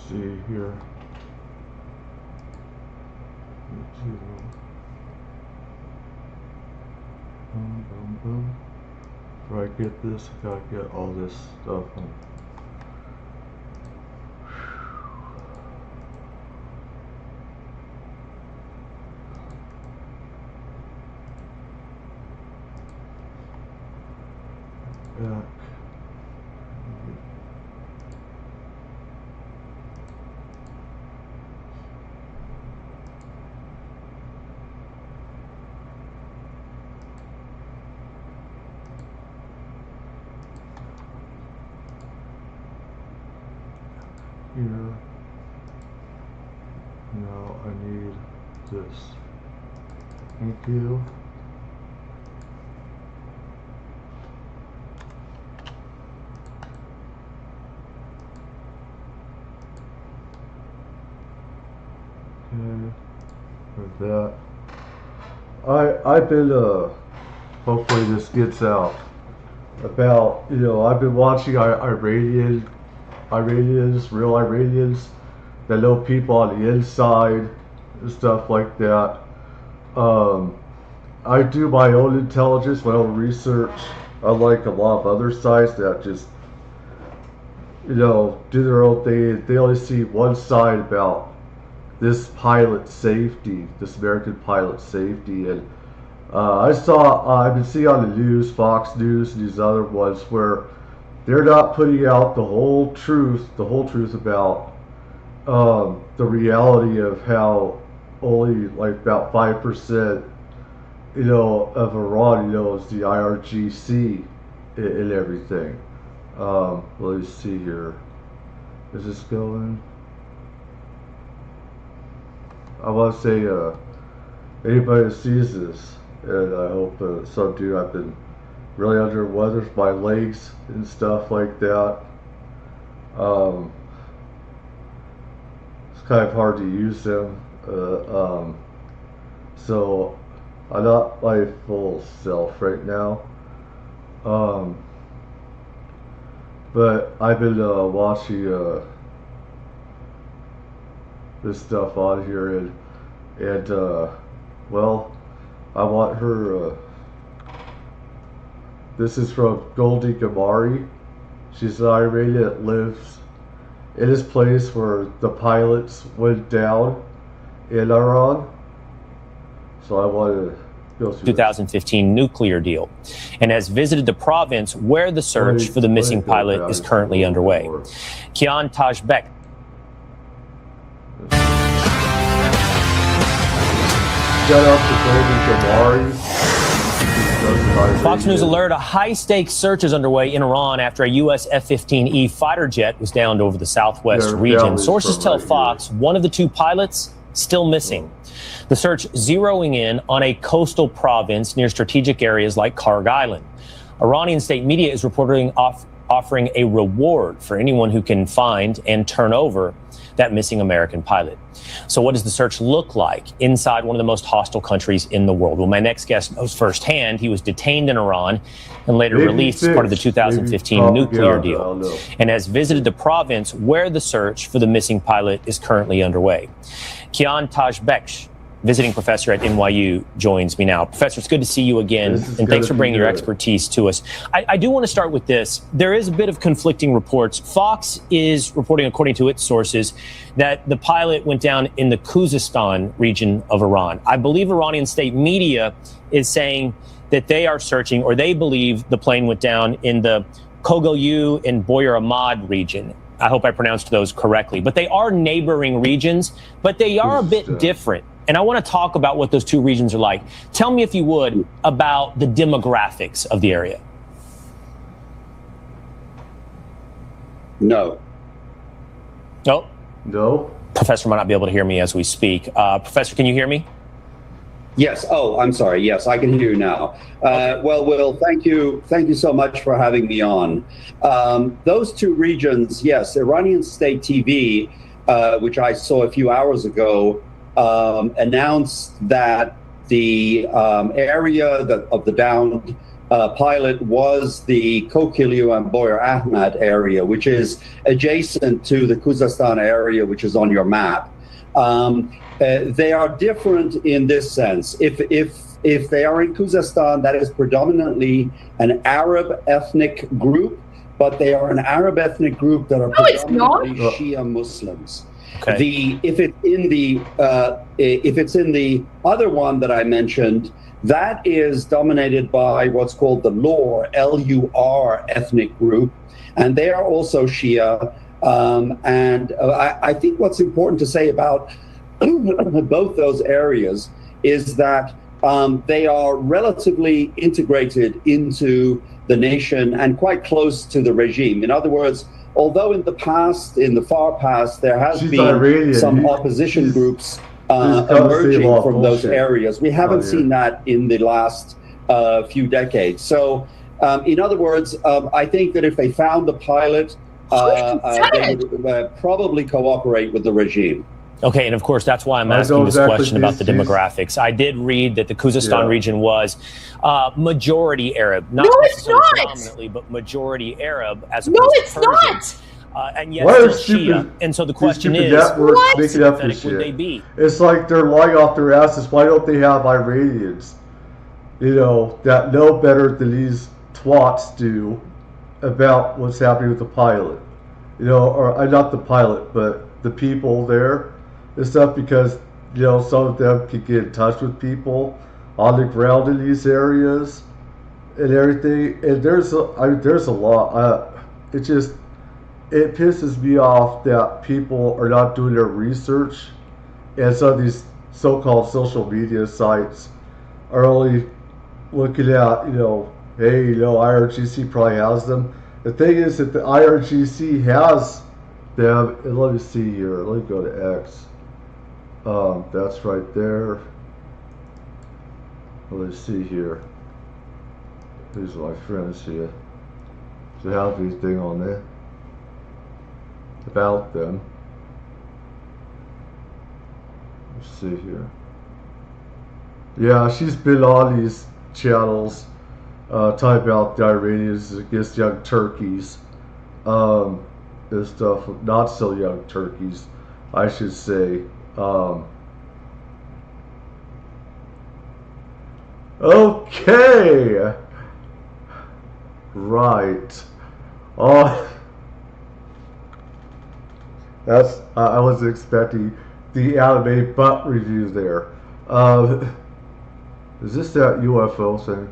see here. Boom, boom, boom. Before I get this, I gotta get all this stuff on. Back. Here. Now I need this. Thank you. Okay. With that. I've been hopefully this gets out about, you know, I've been watching Iranians, real Iranians that know people on the inside and stuff like that. I do my own intelligence, my own research, unlike a lot of other sites that just, you know, do their own thing. They only see one side about this pilot safety, this American pilot safety. And I've been seeing on the news, Fox News and these other ones, where they're not putting out the whole truth about the reality of how only like about 5%, you know, of Iran, you know, is the IRGC and everything. Let me see here. Is this going? I want to say, anybody that sees this, and I hope some do. I've been really under the weather with my legs and stuff like that. It's kind of hard to use them. So I'm not my full self right now. But I've been watching this stuff on here, and well, I want her. This is from Goldie Gamari. She's an Iranian that lives in this place where the pilots went down in Iran. So I want to go through 2015 nuclear deal, and has visited the province where the search for the missing pilot is currently underway. Kian Tajbek. Shout out to Goldie Gamari. Fox News alert: a high-stakes search is underway in Iran after a U.S. F-15E fighter jet was downed over the southwest region. Sources tell Fox one of the two pilots still missing. The search zeroing in on a coastal province near strategic areas like Karg Island. Iranian state media is reporting offering a reward for anyone who can find and turn over that missing American pilot. So what does the search look like inside one of the most hostile countries in the world? Well, my next guest knows firsthand. He was detained in Iran and later released as part of the 2015 nuclear deal, and has visited the province where the search for the missing pilot is currently underway. Kian Tajbek, visiting professor at NYU, joins me now. Professor, it's good to see you again, and thanks for bringing your expertise to us. I do want to start with this. There is a bit of conflicting reports. Fox is reporting, according to its sources, that the pilot went down in the Khuzestan region of Iran. I believe Iranian state media is saying that they are searching, or they believe the plane went down in the Kogayu and Boyer Ahmad region. I hope I pronounced those correctly. But they are neighboring regions, but they are a bit different. And I want to talk about what those two regions are like. Tell me, if you would, about the demographics of the area. No. No? No. Professor might not be able to hear me as we speak. Professor, can you hear me? Yes. Oh, I'm sorry. Yes, I can hear you now. Well, Will, thank you. Thank you so much for having me on. Those two regions, yes, Iranian state TV, which I saw a few hours ago, announced that the area of the downed pilot was the Kokiliu and Boyer Ahmad area, which is adjacent to the Khuzestan area, which is on your map. They are different in this sense. If they are in Khuzestan, that is predominantly an Arab ethnic group, but they are an Arab ethnic group that are predominantly Shia Muslims. Okay. If it's in the other one that I mentioned, that is dominated by what's called the Lur, L-U-R ethnic group, and they are also Shia. I think what's important to say about both those areas is that they are relatively integrated into the nation and quite close to the regime. In other words, although in the past, in the far past, there has been Iranian. some opposition groups emerging from those areas, we haven't seen that in the last few decades. So, in other words, I think that if they found the pilot, they would probably cooperate with the regime. Okay, and of course, that's why I'm asking this question about the demographics. I did read that the Khuzestan region was majority Arab. Not necessarily predominantly, but majority Arab as opposed to Persian. And yet still Shia. And so the question is, what would they be? It's like they're lying off their asses. Why don't they have Iranians, that know better than these twats do about what's happening with the pilot? Or not the pilot, but the people there and stuff, because some of them can get in touch with people on the ground in these areas and everything. And there's a lot. It pisses me off that people are not doing their research, and some of these so-called social media sites are only looking at, hey, IRGC probably has them. The thing is that the IRGC has them, and let me see here. Let me go to X. That's right there. Let's see here. These are my friends here. So have anything on there about them. Let's see here. Yeah, she's been on these channels talking about the Iranians against young turkeys and stuff. Not so young turkeys, I should say. Okay. Right. I wasn't expecting the anime butt review there. Is this that UFO thing?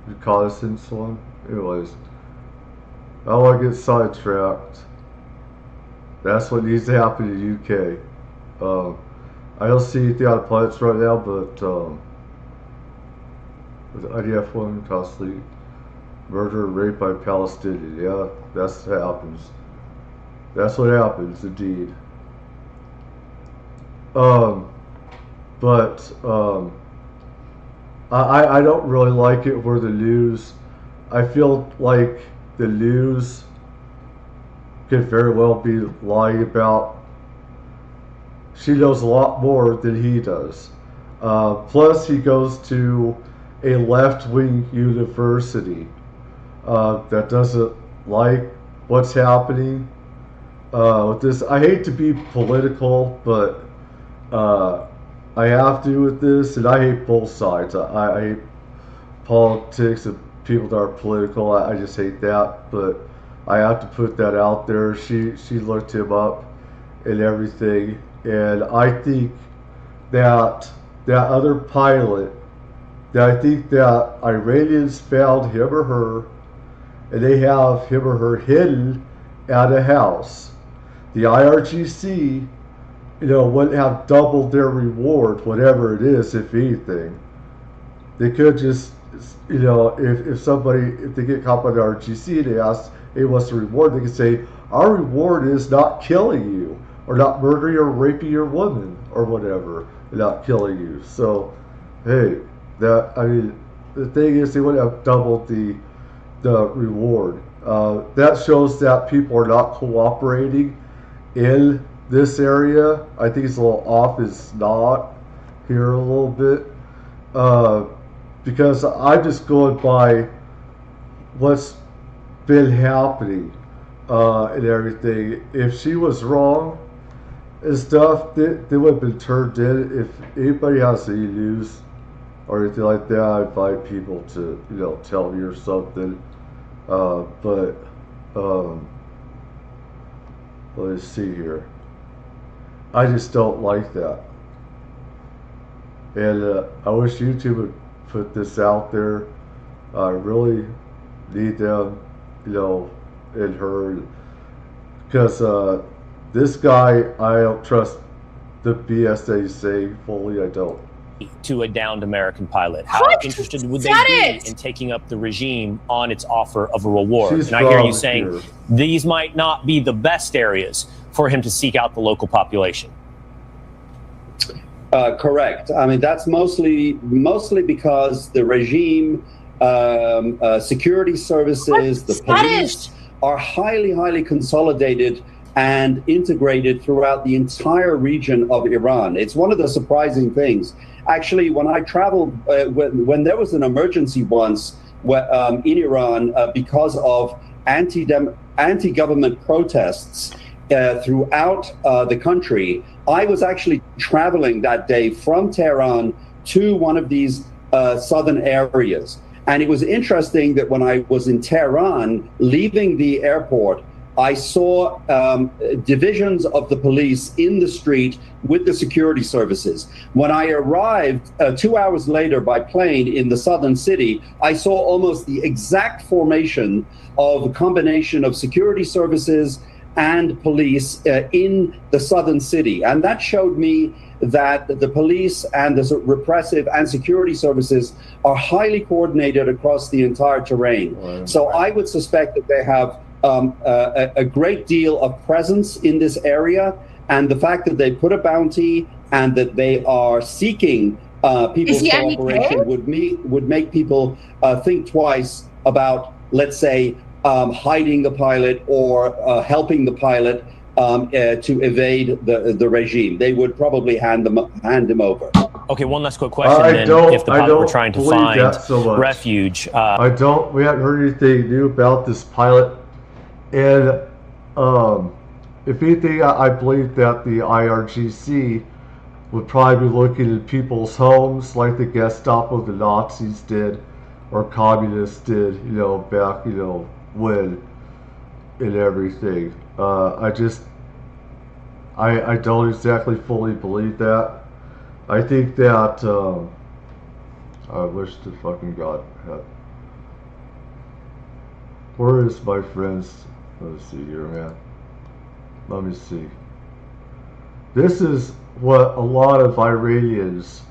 Reconnaissance one? Anyways, I don't want to get sidetracked. That's what needs to happen in the UK. I don't see anything on the planets right now, but with IDF one constantly murder and rape by Palestinians. Yeah, that's what happens. That's what happens, indeed. I don't really like it where the news. I feel like the news could very well be lying about. She knows a lot more than he does. Plus, he goes to a left-wing university that doesn't like what's happening with this. I hate to be political, but I have to with this, and I hate both sides. I hate politics and people that are political. I just hate that, but I have to put that out there. She looked him up and everything, and I think that other pilot, that I think that Iranians found him or her, and they have him or her hidden at a house. The IRGC, wouldn't have doubled their reward, whatever it is, if anything. They could just, if they get caught by the IRGC, they ask, hey, what's the reward? They could say, our reward is not killing you, or not murdering or raping your woman, or whatever, not killing you. So, hey, the thing is, they would have doubled the reward. That shows that people are not cooperating in this area. I think it's a little off his nod here a little bit. because I'm just going by what's been happening and everything. If she was wrong and stuff, they would have been turned in. If anybody has any news or anything like that, I invite people to, tell me or something. But let's see here. I just don't like that. And I wish YouTube would put this out there. I really need them, and her. Because this guy, I don't trust the BS that he's saying fully. I don't. To a downed American pilot. How interested would they be in taking up the regime on its offer of a reward? And I hear you saying these might not be the best areas for him to seek out the local population. Correct. I mean, that's mostly because the regime, security services, the police are highly consolidated and integrated throughout the entire region of Iran. It's one of the surprising things. Actually, when I traveled, when there was an emergency once in Iran because of anti-government protests throughout the country, I was actually traveling that day from Tehran to one of these southern areas. And it was interesting that when I was in Tehran, leaving the airport, I saw divisions of the police in the street with the security services. When I arrived 2 hours later by plane in the southern city, I saw almost the exact formation of a combination of security services and police in the southern city. And that showed me that the police and the repressive and security services are highly coordinated across the entire terrain. Wow. So I would suspect that they have a great deal of presence in this area, and the fact that they put a bounty and that they are seeking people's cooperation would make people think twice about, let's say, hiding the pilot or helping the pilot to evade the regime. They would probably hand him over. Okay, one last quick question. If the pilot were trying to find refuge, we haven't heard anything new about this pilot. And if anything, I believe that the IRGC would probably be looking at people's homes like the Gestapo, the Nazis did, or communists did, back, when, and everything. I don't exactly fully believe that. I think that, I wish to fucking God had. Where is my friends? Let's see here, man. Let me see. This is what a lot of Iranians,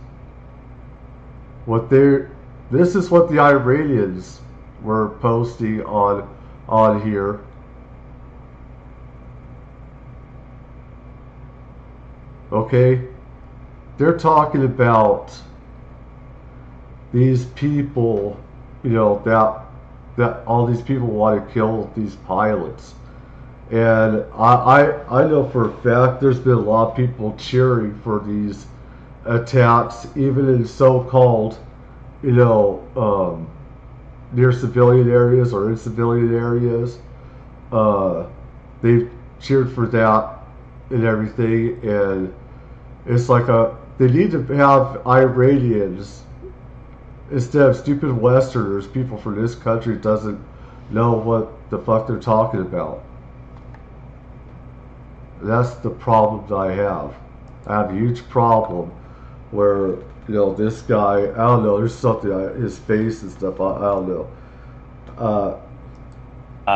this is what the Iranians were posting on here. Okay? They're talking about these people, that all these people want to kill these pilots. And I know for a fact there's been a lot of people cheering for these attacks, even in so-called, near civilian areas or in civilian areas. They've cheered for that and everything, and it's like they need to have Iranians instead of stupid Westerners, people from this country doesn't know what the fuck they're talking about. That's the problem that I have. I have a huge problem where, this guy, I don't know, there's something, his face and stuff, I don't know.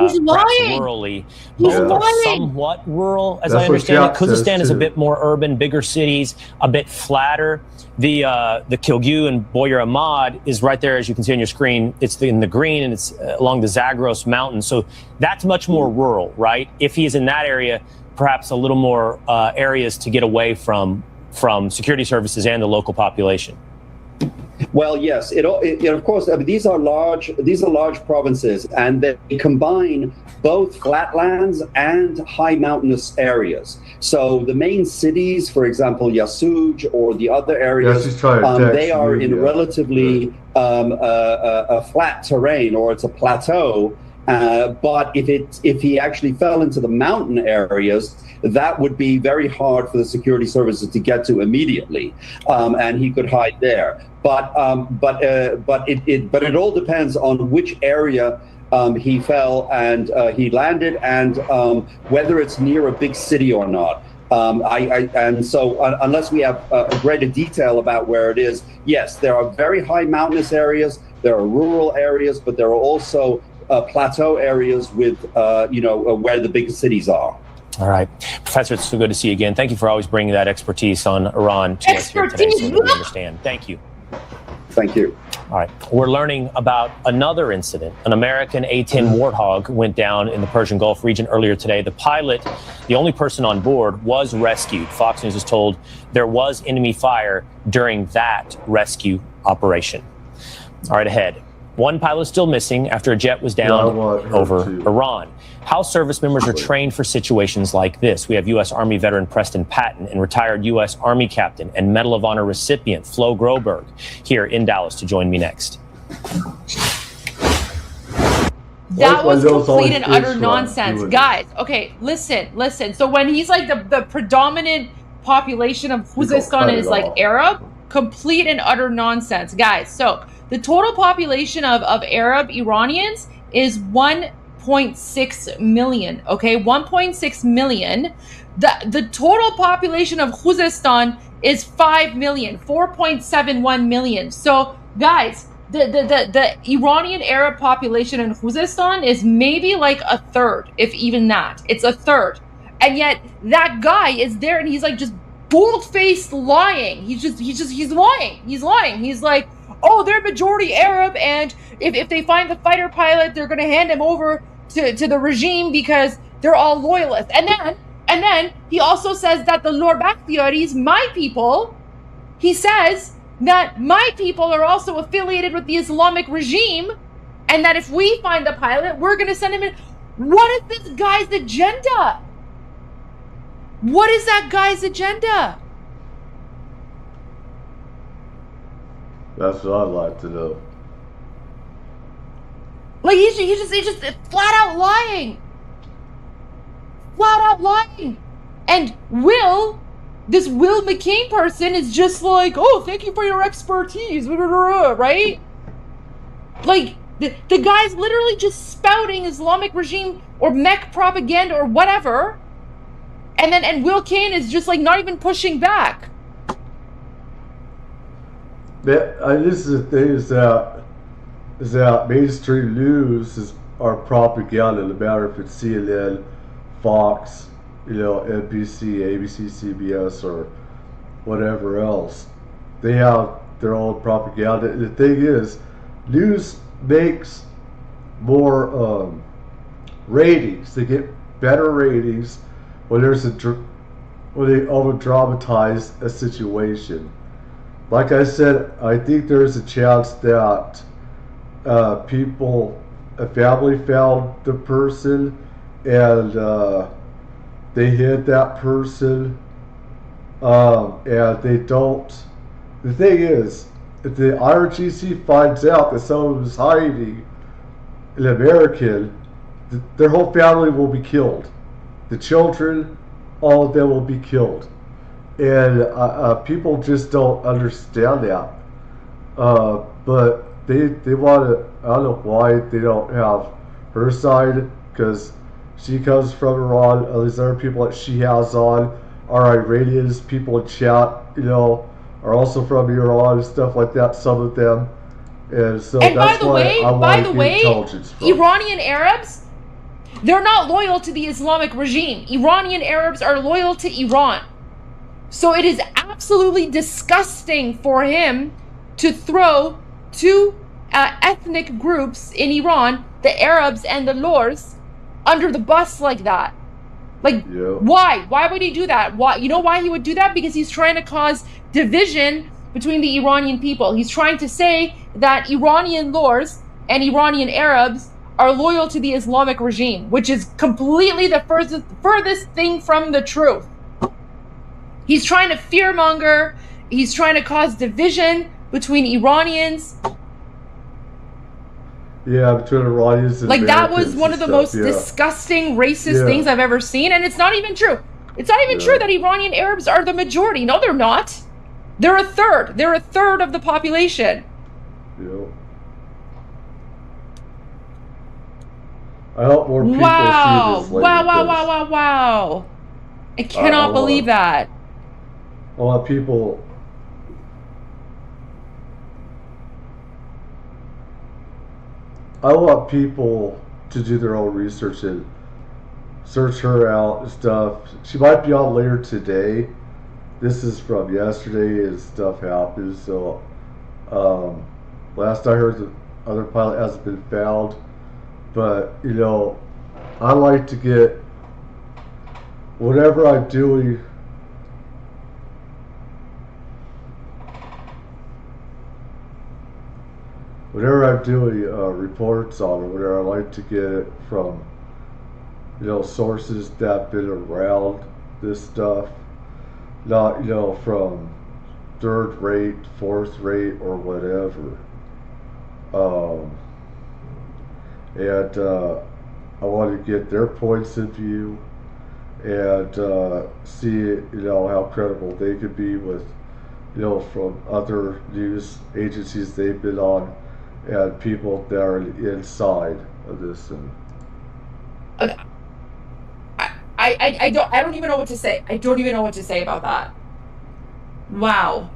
He's lying. Rurally, both are somewhat rural, as I understand it. Khuzestan is a bit more urban, bigger cities, a bit flatter. The Kilgu and Boyer Ahmad is right there, as you can see on your screen. It's in the green, and it's along the Zagros Mountain. So that's much more rural, right? If he is in that area, perhaps a little more areas to get away from security services and the local population. Well, yes, of course. I mean, these are large provinces, and they combine both flatlands and high mountainous areas. So the main cities, for example, Yasuj or the other areas, they are in relatively a flat terrain, or it's a plateau. But if he actually fell into the mountain areas, that would be very hard for the security services to get to immediately, and he could hide there. But it all depends on which area he fell and he landed, and whether it's near a big city or not. So unless we have greater detail about where it is, yes, there are very high mountainous areas, there are rural areas, but there are also plateau areas with where the big cities are. All right. Professor, it's so good to see you again. Thank you for always bringing that expertise on Iran to us here today so that we understand. Thank you. Thank you. All right. We're learning about another incident. An American A-10 Warthog went down in the Persian Gulf region earlier today. The pilot, the only person on board, was rescued. Fox News is told there was enemy fire during that rescue operation. All right, ahead. One pilot is still missing after a jet was down over Iran. House service members are trained for situations like this. We have U.S. Army veteran Preston Patton and retired U.S. Army captain and Medal of Honor recipient Flo Groberg here in Dallas to join me next. That was complete and utter nonsense. Guys, okay, listen. So when he's like the predominant population of Khuzestan is like Arab, complete and utter nonsense. Guys, so the total population of Arab Iranians is 1.6 million, okay? 1.6 million. The total population of Khuzestan is 5 million, 4.71 million. So, guys, the Iranian Arab population in Khuzestan is maybe like a third, if even that. It's a third. And yet that guy is there and he's like just bold-faced lying. He's lying. He's lying. He's like, oh, they're majority Arab, and if they find the fighter pilot, they're going to hand him over to the regime because they're all loyalists. And then he also says that the Lord Bakhtiaris, my people, he says that my people are also affiliated with the Islamic regime, and that if we find the pilot, we're going to send him in. What is this guy's agenda? What is that guy's agenda? That's what I'd like to know. Like he's just flat out lying. Flat out lying. And this Will McCain person is just like, oh, thank you for your expertise, right? Like the guy's literally just spouting Islamic regime or mech propaganda or whatever. And Will Cain is just like not even pushing back. This is the thing is that mainstream news are propaganda, no matter if it's CNN, Fox, NBC, ABC, CBS, or whatever else. They have their own propaganda. And the thing is, news makes more ratings. They get better ratings when when they over dramatize a situation. Like I said, I think there's a chance that a family found the person and they hid that person, and they don't. The thing is, if the IRGC finds out that someone was hiding an American, their whole family will be killed. The children, all of them will be killed. And people just don't understand that. But they want to, I don't know why they don't have her side, because she comes from Iran. These other people that she has on are Iranians. People in chat, are also from Iran and stuff like that, some of them. And so that's why I want the intelligence from. Iranian Arabs, they're not loyal to the Islamic regime. Iranian Arabs are loyal to Iran. So it is absolutely disgusting for him to throw two ethnic groups in Iran, the Arabs and the Lurs, under the bus like that. Like, yeah. Why? Why would he do that? Why? You know why he would do that? Because he's trying to cause division between the Iranian people. He's trying to say that Iranian lords and Iranian Arabs are loyal to the Islamic regime, which is completely the furthest thing from the truth. He's trying to fearmonger. He's trying to cause division between Iranians. Yeah, between Iranians and like Americans, that was one of the most disgusting racist things I've ever seen, and it's not even true. It's not even true that Iranian Arabs are the majority. No, they're not. They're a third. They're a third of the population. Yeah. I hope more people see this later. Wow. I cannot believe that. I want people... I want people to do their own research and search her out and stuff. She might be on later today. This is from yesterday and stuff happened. So, last I heard, the other pilot hasn't been found. But, you know, I like to get whatever I'm doing. Whenever I'm doing reports on it, whatever, I like to get it from, you know, sources that have been around this stuff, not, you know, from third rate, fourth rate, or whatever. I want to get their points of view and see, you know, how credible they could be with, you know, from other news agencies they've been on and people that are inside of this thing. I don't even know what to say. I don't even know what to say about that. Wow.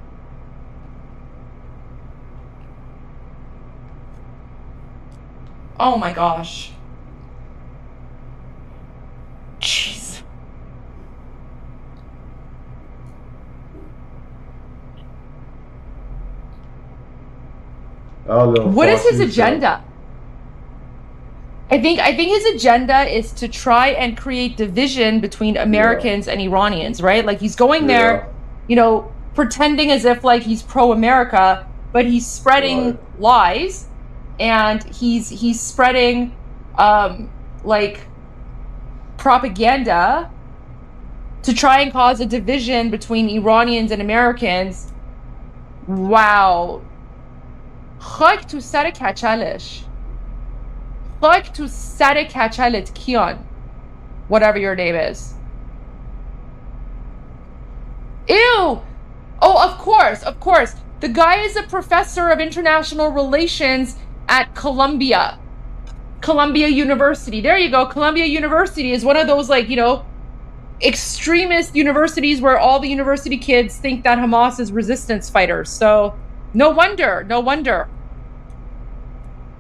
Oh my gosh. Jeez. I don't know. What is his agenda? I think his agenda is to try and create division between Americans and Iranians, right? Like he's going there, you know, pretending as if like he's pro-America, but he's spreading lies, and he's spreading like propaganda to try and cause a division between Iranians and Americans. Wow. خاک تو سر کچلش. خاک تو سر کچلت کیان. Whatever your name is. Ew! Oh, of course. The guy is a professor of international relations at Columbia University. There you go. Columbia University is one of those, like, you know, extremist universities where all the university kids think that Hamas is resistance fighters. So, no wonder.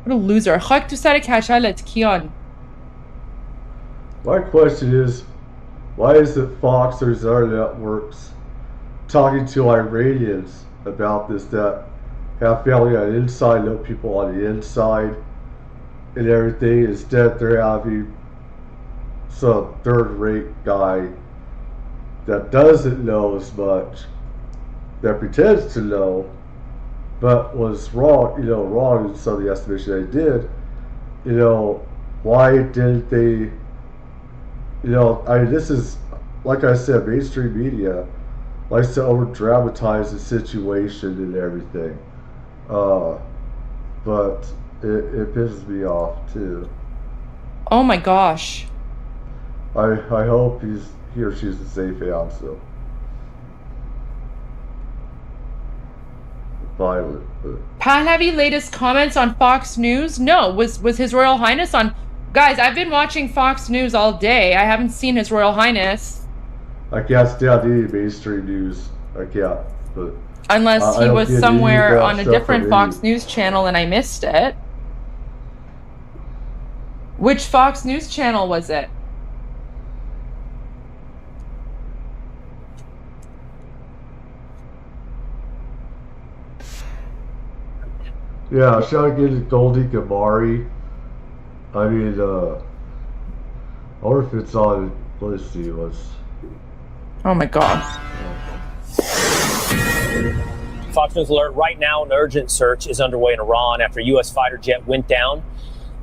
What a loser. خاک تو سر کچلت کیان. My question is, why is it Fox or these other networks talking to Iranians about this, that have family on the inside, know people on the inside, and everything? Instead, they're having some third-rate guy that doesn't know as much, that pretends to know, but was wrong, you know, wrong in some of the estimation they did. You know, why didn't they, you know, I mean, this is, like I said, mainstream media likes to over-dramatize the situation and everything. But it pisses me off, too. Oh my gosh. I hope he or she's a safe hand, so. Violent. Pahlavi latest comments on Fox News? No. Was His Royal Highness on? Guys, I've been watching Fox News all day. I haven't seen His Royal Highness. I can't stand any mainstream news. I can't. But unless he was somewhere on a different Fox News channel and I missed it. Which Fox News channel was it? Yeah, shout out to Goldie Gamari. I mean, I wonder if it's on. Let's see, what's. Oh my god. Fox News alert. Right now, an urgent search is underway in Iran after a U.S. fighter jet went down.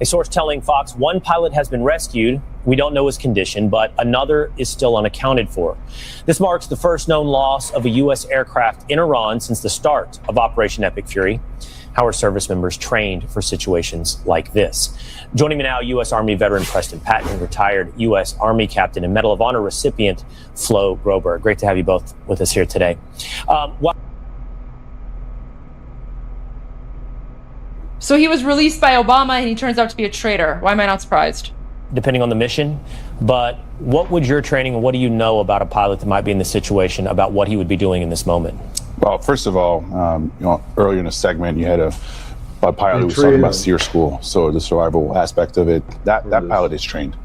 A source telling Fox one pilot has been rescued. We don't know his condition, but another is still unaccounted for. This marks the first known loss of a U.S. aircraft in Iran since the start of Operation Epic Fury. How are service members trained for situations like this? Joining me now, U.S. Army veteran Preston Patton, retired U.S. Army captain and Medal of Honor recipient Flo Groberg. Great to have you both with us here today. So he was released by Obama and he turns out to be a traitor. Why am I not surprised? Depending on the mission, but what would your training and what do you know about a pilot that might be in this situation about what he would be doing in this moment? Well, first of all, earlier in the segment, you had a pilot who was talking about SEER school, so the survival aspect of it. That pilot is trained.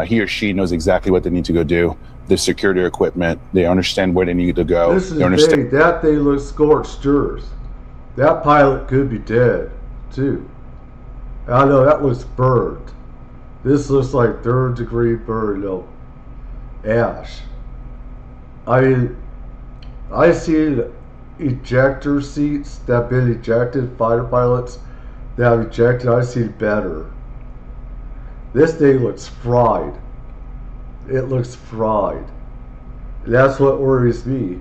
He or she knows exactly what they need to go do. They secure their equipment. They understand where they need to go. That they look scorched earth. That pilot could be dead too. I know that was burned. This looks like third-degree burn, ash. I mean, I see ejector seats that have been ejected, fighter pilots that have ejected. I see better. This thing looks fried. It looks fried. That's what worries me.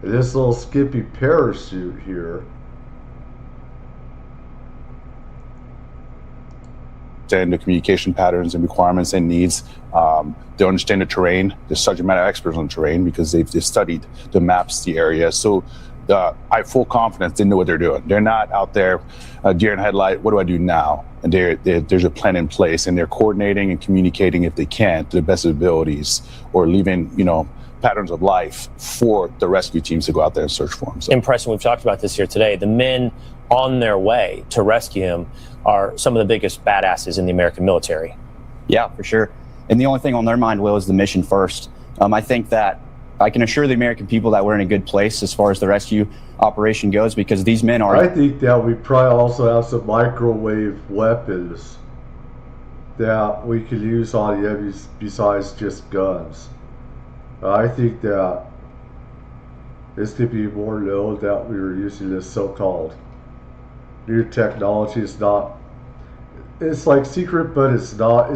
And this little skimpy parachute here. The communication patterns and requirements and needs. They understand the terrain. They're subject matter experts on the terrain because they've studied the maps, the area. So I have full confidence they know what they're doing. They're not out there deer in headlight. What do I do now? And there's a plan in place, and they're coordinating and communicating if they can to the best of abilities, or leaving patterns of life for the rescue teams to go out there and search for them. So. Impressive. We've talked about this here today. The men on their way to rescue him are some of the biggest badasses in the American military. Yeah, for sure. And the only thing on their mind, Will, is the mission first. I think that I can assure the American people that we're in a good place as far as the rescue operation goes, because these men are... I think that we probably also have some microwave weapons that we could use on the enemies besides just guns. I think that this could be more known that we were using this so-called new technology. Is not, it's like secret, but it's not.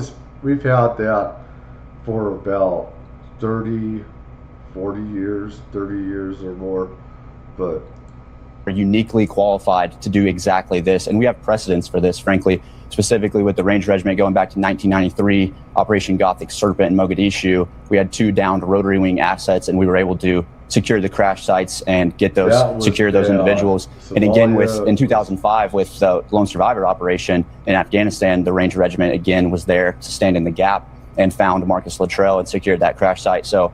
We've had that for about 30, 40 years, 30 years or more, but are uniquely qualified to do exactly this. And we have precedents for this, frankly, specifically with the Range Regiment going back to 1993, Operation Gothic Serpent in Mogadishu. We had 2 downed rotary wing assets, and we were able to secure the crash sites and get those, secure those individuals. And again, in 2005, with the Lone Survivor operation in Afghanistan, the Range Regiment again was there to stand in the gap and found Marcus Luttrell and secured that crash site. So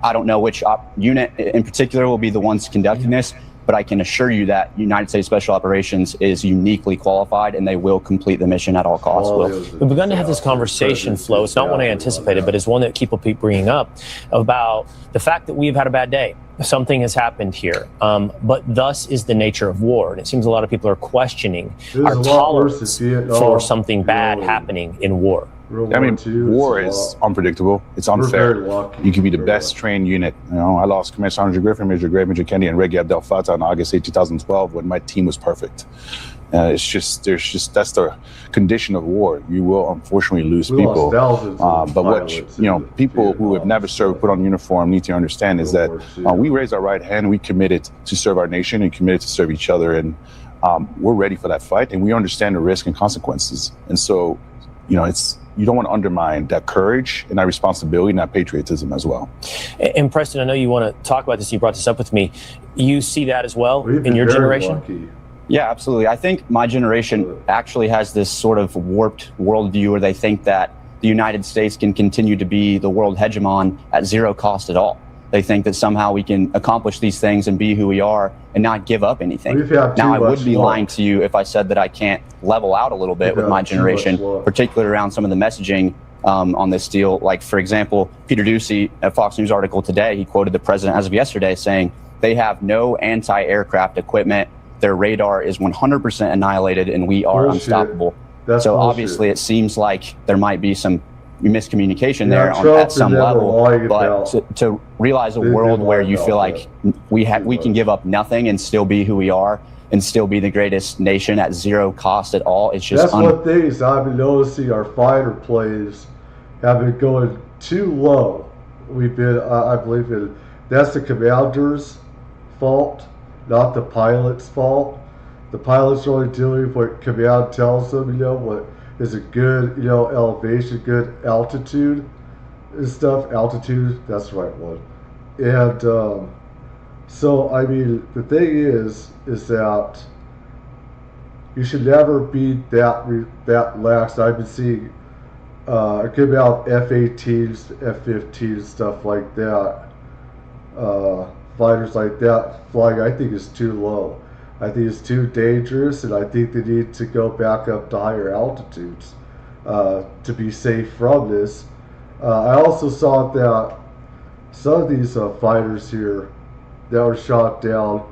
I don't know which unit in particular will be the ones conducting this, but I can assure you that United States Special Operations is uniquely qualified, and they will complete the mission at all costs. We've begun to have this conversation, Flo. It's not one I anticipated, but it's one that people keep bringing up about the fact that we've had a bad day. Something has happened here, but thus is the nature of war. And it seems a lot of people are questioning our tolerance for something bad happening in war. I mean, war is unpredictable. It's unfair. You can be the best trained unit. I lost Commander Sergeant Griffin, Major Gray, Major Kennedy, and Reggie Abdel Fattah on August 8, 2012, when my team was perfect. That's the condition of war. You will unfortunately lose people. But what people who have never served, put on uniform, need to understand is that we raised our right hand. We committed to serve our nation and committed to serve each other, and we're ready for that fight. And we understand the risk and consequences. And so, you don't want to undermine that courage and that responsibility and that patriotism as well. And Preston, I know you want to talk about this. You brought this up with me. You see that as well in your generation? Lucky. Yeah, absolutely. I think my generation actually has this sort of warped worldview where they think that the United States can continue to be the world hegemon at zero cost at all. They think that somehow we can accomplish these things and be who we are and not give up anything. Now, I would be lying to you if I said that I can't level out a little bit with my generation, particularly around some of the messaging on this deal. Like, for example, Peter Doocy, a Fox News article today, he quoted the president as of yesterday saying they have no anti-aircraft equipment. Their radar is 100% annihilated and we are unstoppable. So obviously it seems like there might be some miscommunication there at some level. But to realize a world where you feel like we can give up nothing and still be who we are and still be the greatest nation at zero cost at all, it's just that's one thing I've been noticing. Our fighter planes have been going too low. We've been, I believe, that's the commander's fault, not the pilot's fault. The pilot's only doing what command tells them, what is a good, elevation, good altitude and stuff. Altitude, that's the right one. And so, I mean, the thing is that you should never be that lax. I've been seeing a good amount of F-18s, F-15s, stuff like that. Fighters like that flying, I think, is too low. I think it's too dangerous, and I think they need to go back up to higher altitudes to be safe from this. I also saw that some of these fighters here that were shot down,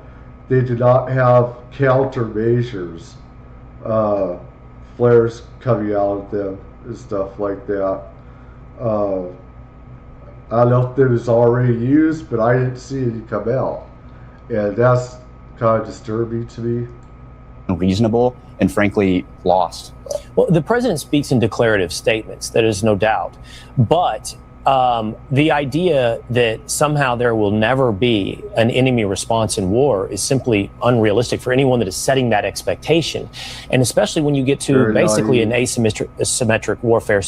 they did not have countermeasures, flares coming out of them and stuff like that. I don't know if it was already used, but I didn't see any come out, and that's kind of disturbing to me. Reasonable and frankly lost. Well, the president speaks in declarative statements, that is no doubt, but the idea that somehow there will never be an enemy response in war is simply unrealistic for anyone that is setting that expectation. And especially when you get to basically an asymmetric warfare.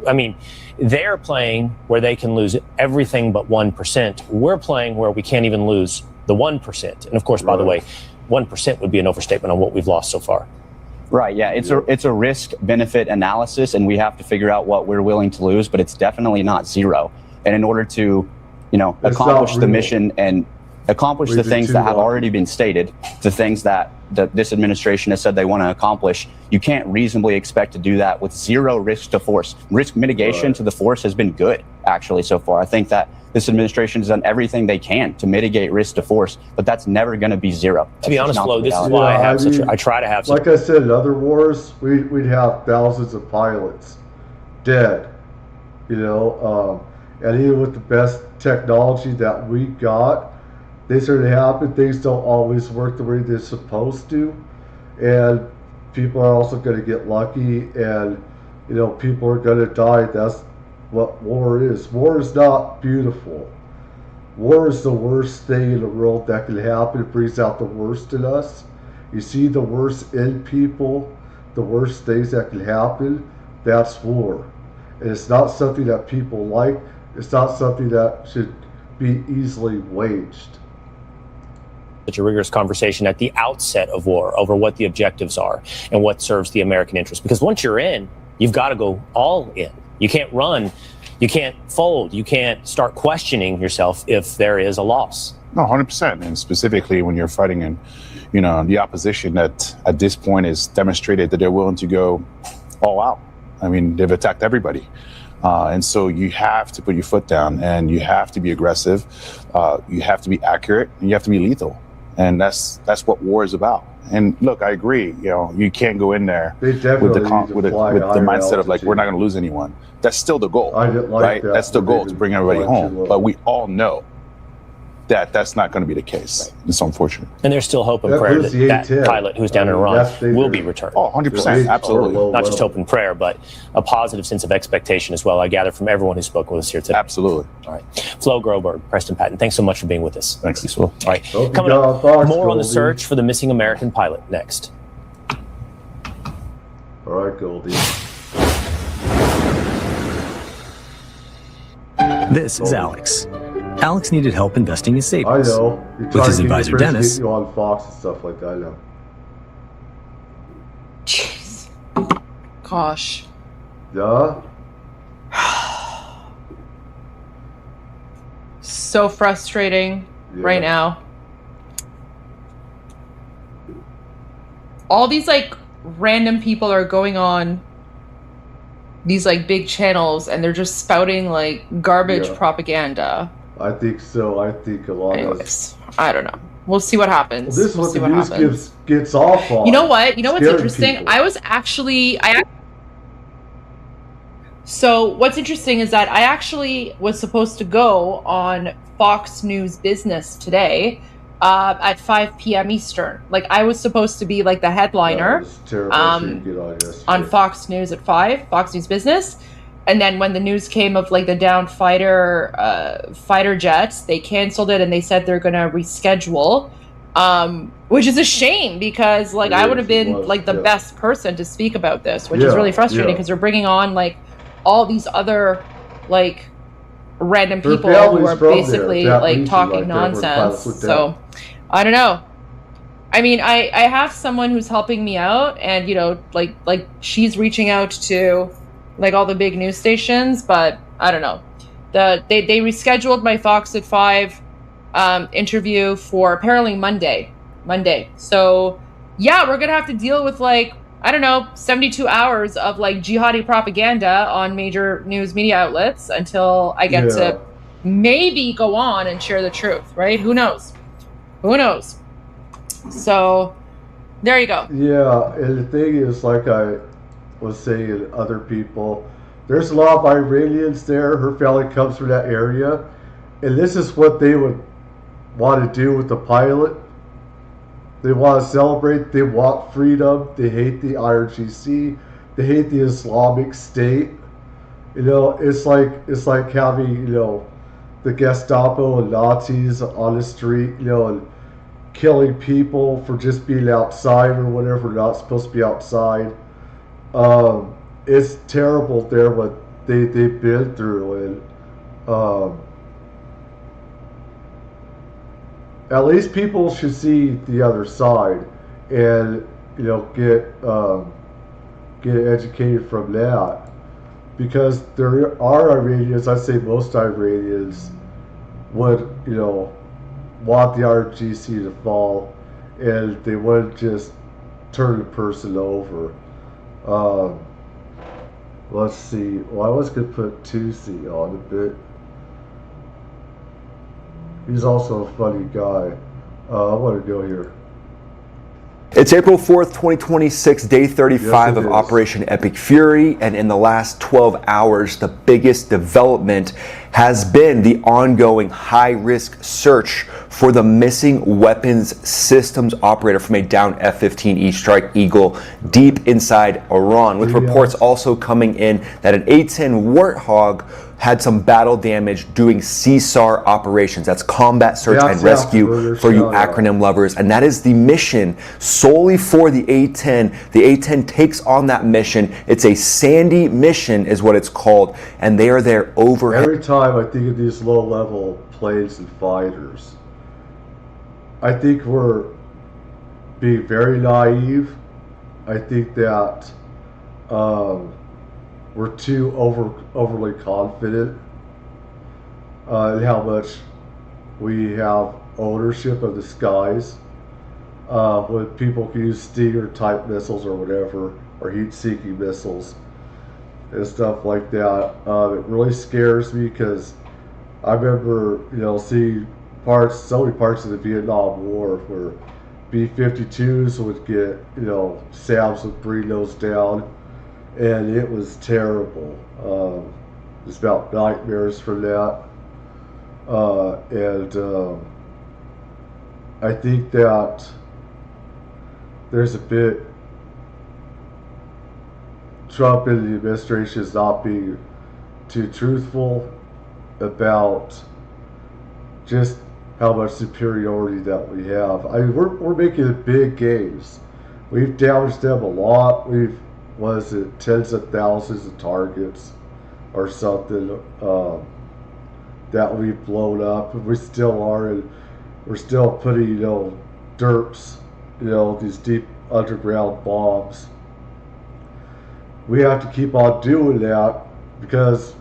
I mean, they're playing where they can lose everything but 1%. We're playing where we can't even lose the 1%. And of course, by the way, 1% would be an overstatement on what we've lost so far. Right. Yeah. It's a risk benefit analysis, and we have to figure out what we're willing to lose, but it's definitely not zero. And in order to, accomplish the mission and accomplish the things that have already been stated, the things that this administration has said they want to accomplish, you can't reasonably expect to do that with zero risk to force. Risk mitigation to the force has been good, actually, so far. I think that this administration has done everything they can to mitigate risk to force, but that's never going to be zero. To be honest, Flo, this is why I try to have like I said, in other wars, we'd have thousands of pilots dead, and even with the best technology that we got, things are to happen. Things don't always work the way they're supposed to, and people are also going to get lucky, and people are going to die. That's what war is. War is not beautiful. War is the worst thing in the world that can happen. It brings out the worst in us. You see the worst in people, the worst things that can happen. That's war. And it's not something that people like. It's not something that should be easily waged. Such a rigorous conversation at the outset of war over what the objectives are and what serves the American interest. Because once you're in, you've got to go all in. You can't run, you can't fold, you can't start questioning yourself if there is a loss. No, 100%. And specifically when you're fighting in, the opposition that at this point has demonstrated that they're willing to go all out. I mean, they've attacked everybody. And so you have to put your foot down, and you have to be aggressive. You have to be accurate, and you have to be lethal. And that's what war is about. And look, I agree. You can't go in there with the mindset of like, we're not going to lose anyone. That's still the goal, right? That's the goal, to bring everybody home. But we all know that that's not going to be the case. Right. It's unfortunate. And there's still hope and prayer that pilot who's down in Iran will be returned. Oh, 100%. Absolutely. Not just hope and prayer, but a positive sense of expectation as well, I gather from everyone who's spoken with us here today. Absolutely. All right. Flo Groberg, Preston Patton, thanks so much for being with us. Thanks, Flo. All right. Coming up, more on the search for the missing American pilot next. All right, Goldie. This is Alex. Alex needed help investing his savings. I know. With his advisor, Dennis. You on Fox and stuff like that, I know. Jeez. Gosh. Yeah? So frustrating right now. All these random people are going on these big channels, and they're just spouting garbage propaganda. I think so. I think a lot Anyways, I don't know. We'll see what happens. Well, this is what the news gets off on. You know what? You know what's interesting? People. So what's interesting is that I actually was supposed to go on Fox News Business today at 5 p.m. Eastern. Like I was supposed to be like the headliner on Fox News at 5, Fox News Business. And then when the news came of like the downed fighter jets, they canceled it and they said they're going to reschedule, which is a shame because like I would have been like the best person to speak about this, which is really frustrating because we're bringing on like all these other like random people who are basically like talking nonsense. So I don't know. I mean, I have someone who's helping me out, and you know, like she's reaching out to like all the big news stations, but I don't know. They rescheduled my Fox at 5 interview for apparently Monday. So yeah, we're gonna have to deal with like, I don't know, 72 hours of like jihadi propaganda on major news media outlets until I get to maybe go on and share the truth, right? Who knows? So there you go. Yeah, and the thing is, like I was saying, other people, there's a lot of Iranians there. Her family comes from that area, and this is what they would want to do with the pilot. They want to celebrate. They want freedom. They hate the IRGC. They hate the Islamic State. You know, it's like having, you know, the Gestapo and Nazis on the street, you know, and killing people for just being outside or whatever, not supposed to be outside. It's terrible there what they've been through, and at least people should see the other side and, you know, get educated from that, because there are Iranians, I'd say most Iranians would, you know, want the RGC to fall, and they wouldn't just turn the person over. Let's see. Well, I was going to put Tusi on a bit. He's also a funny guy. I want to go here. It's April 4th, 2026, day 35 of Operation Epic Fury, and in the last 12 hours, the biggest development has been the ongoing high-risk search for the missing weapons systems operator from a downed F-15E Strike Eagle deep inside Iran, with reports also coming in that an A-10 Warthog had some battle damage doing CSAR operations. That's Combat Search and Rescue for you acronym lovers. And that is the mission solely for the A-10. The A-10 takes on that mission. It's a Sandy mission is what it's called. And they are there overhead. Every time I think of these low-level planes and fighters, I think we're being very naive. I think that we're too overly confident in how much we have ownership of the skies. When people can use Stinger type missiles or whatever, or heat-seeking missiles and stuff like that, it really scares me, because I remember, you know, seeing so many parts of the Vietnam War where B-52s would get, you know, SAMs would bring those down. And it was terrible. It's about nightmares from that. I think that there's a bit, Trump and the administration is not being too truthful about just how much superiority that we have. I mean, we're making big gains. We've damaged them a lot. Was it tens of thousands of targets or something that we've blown up, and we still are, and we're still putting, you know, derps, you know, these deep underground bombs. We have to keep on doing that because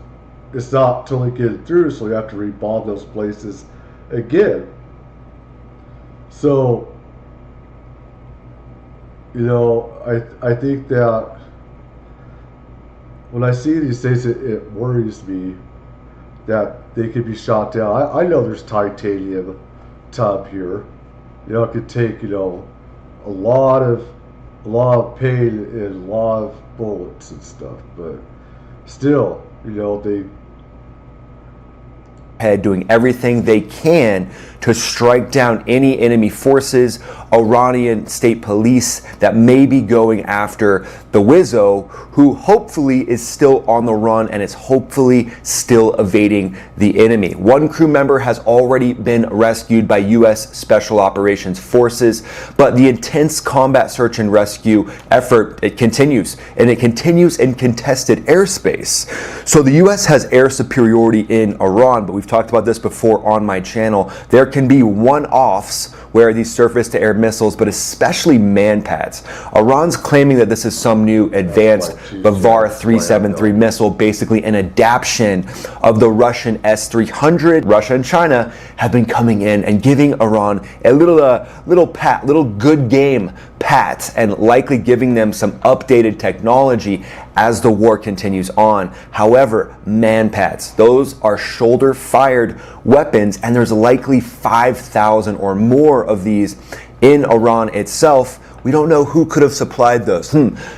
it's not totally getting through, so we have to rebomb those places again. So, you know, I think that when I see these things, it worries me that they could be shot down. I know there's titanium tub here. You know, it could take, you know, a lot of pain and a lot of bullets and stuff. But still, they doing everything they can to strike down any enemy forces, Iranian state police that may be going after the Wizzo, who hopefully is still on the run and is hopefully still evading the enemy. One crew member has already been rescued by U.S. Special Operations Forces, but the intense combat search and rescue effort, it continues, and it continues in contested airspace. So the U.S. has air superiority in Iran, but we've talked about this before on my channel. There can be one-offs where these surface-to-air missiles, but especially man-pads. Iran's claiming that this is some new advanced Bavar 373 missile, basically an adaptation of the Russian S-300. Russia and China have been coming in and giving Iran a little good game pat, and likely giving them some updated technology as the war continues on. However, man-pads, those are shoulder-fired weapons, and there's likely 5,000 or more of these in Iran itself. We don't know who could have supplied those.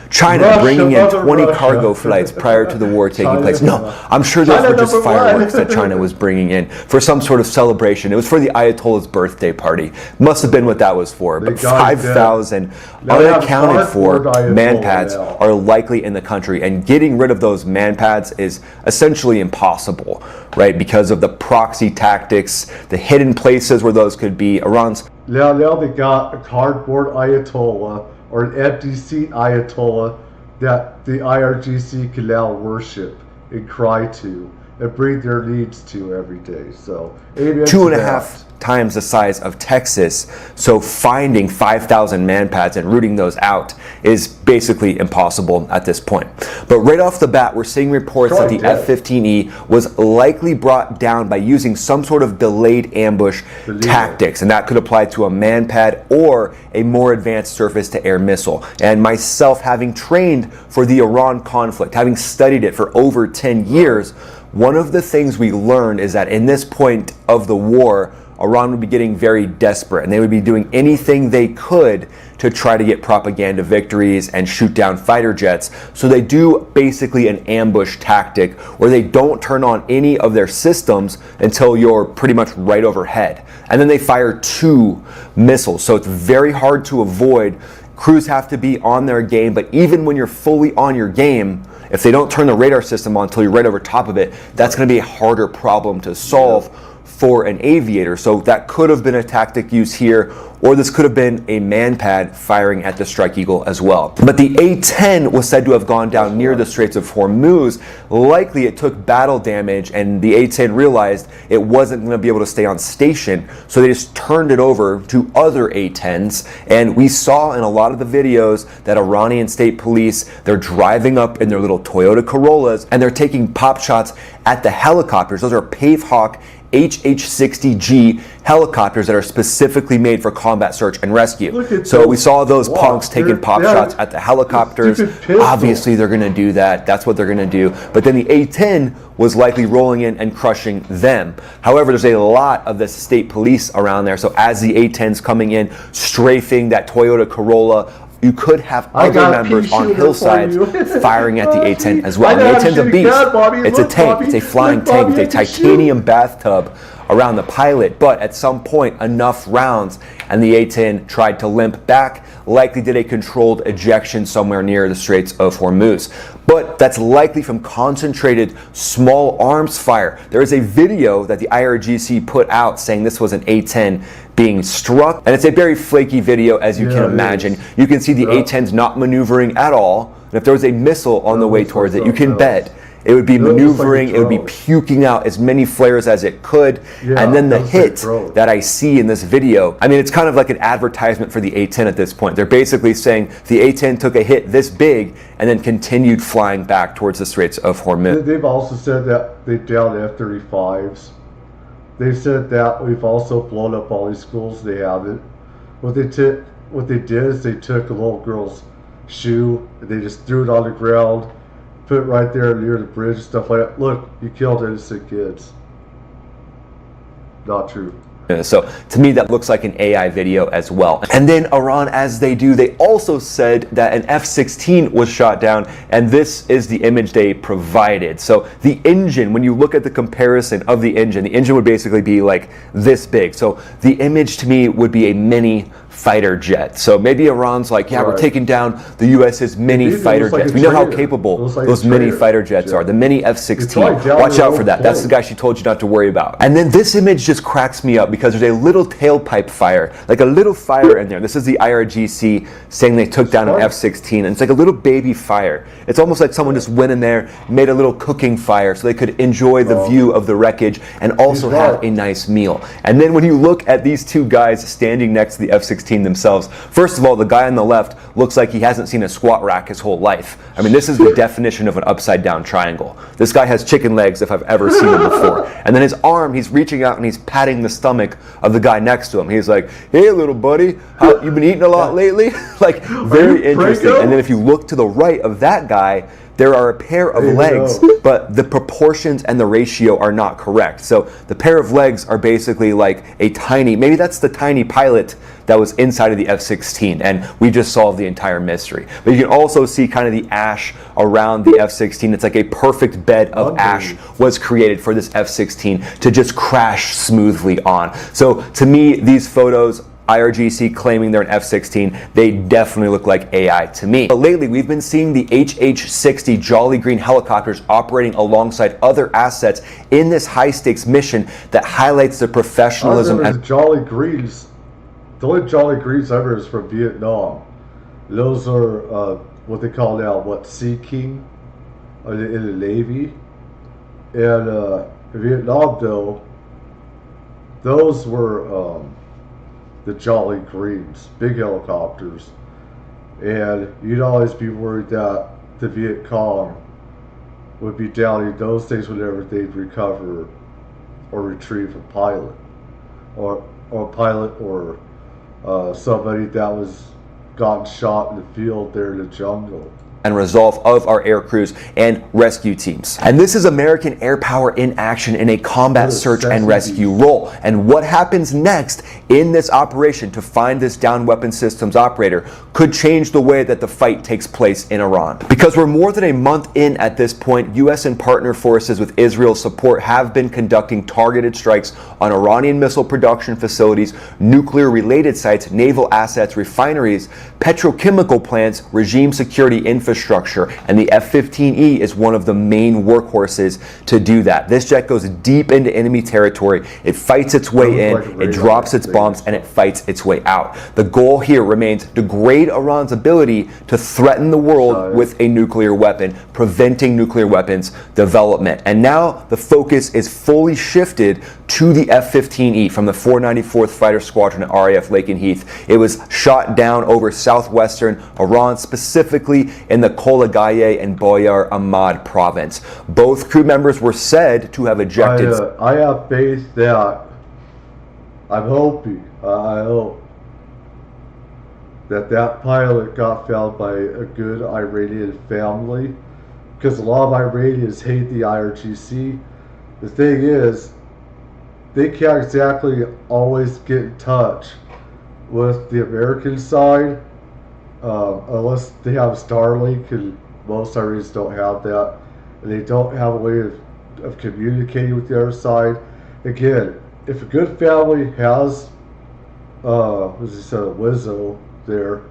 China Russia, bringing in 20 Russia. cargo flights prior to the war taking place. No, I'm sure those were just fireworks that China was bringing in for some sort of celebration. It was for the Ayatollah's birthday party. Must have been what that was for. But 5,000 unaccounted for man-pads are likely in the country, and getting rid of those man-pads is essentially impossible, right? Because of the proxy tactics, the hidden places where those could be. Iran's Now they got a cardboard Ayatollah or an empty seat Ayatollah that the IRGC can now worship and cry to and bring their needs to every day. So 2.5 times the size of Texas. So finding 5,000 man-pads and rooting those out is basically impossible at this point. But right off the bat, we're seeing reports that the F-15E was likely brought down by using some sort of delayed ambush tactics, and that could apply to a man-pad or a more advanced surface-to-air missile. And myself, having trained for the Iran conflict, having studied it for over 10 years, one of the things we learned is that in this point of the war, Iran would be getting very desperate, and they would be doing anything they could to try to get propaganda victories and shoot down fighter jets. So they do basically an ambush tactic where they don't turn on any of their systems until you're pretty much right overhead. And then they fire 2 missiles. So it's very hard to avoid. Crews have to be on their game, but even when you're fully on your game, if they don't turn the radar system on until you're right over top of it, that's going to be a harder problem to solve for an aviator. So that could have been a tactic used here, or this could have been a man-pad firing at the Strike Eagle as well. But the A-10 was said to have gone down near the Straits of Hormuz. Likely it took battle damage, and the A-10 realized it wasn't going to be able to stay on station, so they just turned it over to other A-10s. And we saw in a lot of the videos that Iranian state police, they're driving up in their little Toyota Corollas, and they're taking pop shots at the helicopters. Those are Pavehawk HH-60G helicopters that are specifically made for combat search and rescue. So we saw those punks taking pop shots at the helicopters. Obviously they're going to do that. That's what they're going to do. But then the A-10 was likely rolling in and crushing them. However, there's a lot of the state police around there. So as the A-10's coming in, strafing that Toyota Corolla, you could have other members on hillsides firing at the A-10 as well. The A-10's a beast. It's a tank. It's a flying tank with a titanium bathtub around the pilot. But at some point, enough rounds, and the A-10 tried to limp back, likely did a controlled ejection somewhere near the Straits of Hormuz. But that's likely from concentrated small arms fire. There is a video that the IRGC put out saying this was an A-10 being struck, and it's a very flaky video, as you can imagine. You can see the A-10's not maneuvering at all, and if there was a missile on the way towards it, you can bet it would be maneuvering, it would be puking out as many flares as it could. And then the hit that I see in this video, I mean, it's kind of like an advertisement for the A-10 at this point. They're basically saying the A-10 took a hit this big and then continued flying back towards the Straits of Hormuz. They've also said that they downed F-35s. They said that we've also blown up all these schools. They haven't. What they did is they took a little girl's shoe and they just threw it on the ground, put it right there near the bridge, stuff like that. Look, you killed innocent kids. Not true. So to me, that looks like an AI video as well. And then Iran, as they do, they also said that an F-16 was shot down, and this is the image they provided. So the engine, when you look at the comparison of the engine would basically be like this big. So the image to me would be a mini fighter jet. So maybe Iran's like, yeah, we're taking down the US's mini fighter jets. We know how capable those mini fighter jets are. The mini F-16. Watch out for that. That's the guy she told you not to worry about. And then this image just cracks me up because there's a little tailpipe fire, like a little fire in there. This is the IRGC saying they took down an F-16, and it's like a little baby fire. It's almost like someone just went in there, made a little cooking fire so they could enjoy the view of the wreckage and also have a nice meal. And then when you look at these two guys standing next to the F-16 themselves, first of all, the guy on the left looks like he hasn't seen a squat rack his whole life. I mean, this is the definition of an upside down triangle. This guy has chicken legs if I've ever seen them before. And then his arm, he's reaching out and he's patting the stomach of the guy next to him. He's like, hey little buddy, you been eating a lot lately? Like, very interesting. And then if you look to the right of that guy, there are a pair of legs, but the proportions and the ratio are not correct. So the pair of legs are basically like a tiny, maybe that's the tiny pilot that was inside of the F-16, and we just solved the entire mystery. But you can also see kind of the ash around the F-16. It's like a perfect bed of ash was created for this F-16 to just crash smoothly on. So to me, these photos, IRGC claiming they're an F-16, they definitely look like AI to me. But lately, we've been seeing the HH-60 Jolly Green helicopters operating alongside other assets in this high-stakes mission that highlights the professionalism and Jolly Greens. The only Jolly Greens ever is from Vietnam. Those are what they call now, Sea King in the Navy. And in Vietnam, though, those were the Jolly Greens, big helicopters. And you'd always be worried that the Viet Cong would be doubting those things whenever they'd recover or retrieve a pilot. Or somebody that was gotten shot in the field there in the jungle. And resolve of our air crews and rescue teams. And this is American air power in action in a combat search and rescue role. And what happens next in this operation to find this downed weapon systems operator could change the way that the fight takes place in Iran. Because we're more than a month in at this point, US and partner forces with Israel's support have been conducting targeted strikes on Iranian missile production facilities, nuclear related sites, naval assets, refineries, petrochemical plants, regime security infrastructure, and the F-15E is one of the main workhorses to do that. This jet goes deep into enemy territory, it fights its way in, it drops its bombs, and it fights its way out. The goal here remains degrade Iran's ability to threaten the world with a nuclear weapon, preventing nuclear weapons development. And now the focus is fully shifted to the F-15E from the 494th Fighter Squadron at RAF Lakenheath. It was shot down over southwestern Iran, specifically in the Kolagaye and Boyar Ahmad province. Both crew members were said to have ejected. I have faith that I hope that pilot got found by a good Iranian family, because a lot of Iranians hate the IRGC. The thing is, they can't exactly always get in touch with the American side unless they have Starlink, and most Iranians don't have that, and they don't have a way of communicating with the other side. Again, if a good family has as you said, a Wizzo there,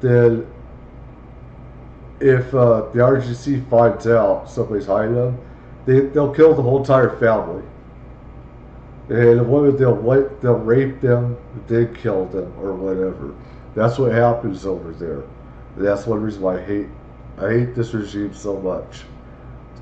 then if the RGC finds out somebody's hiding them, they'll kill the whole entire family. And the women, they'll rape them, then kill them, or whatever. That's what happens over there. And that's one reason why I hate this regime so much.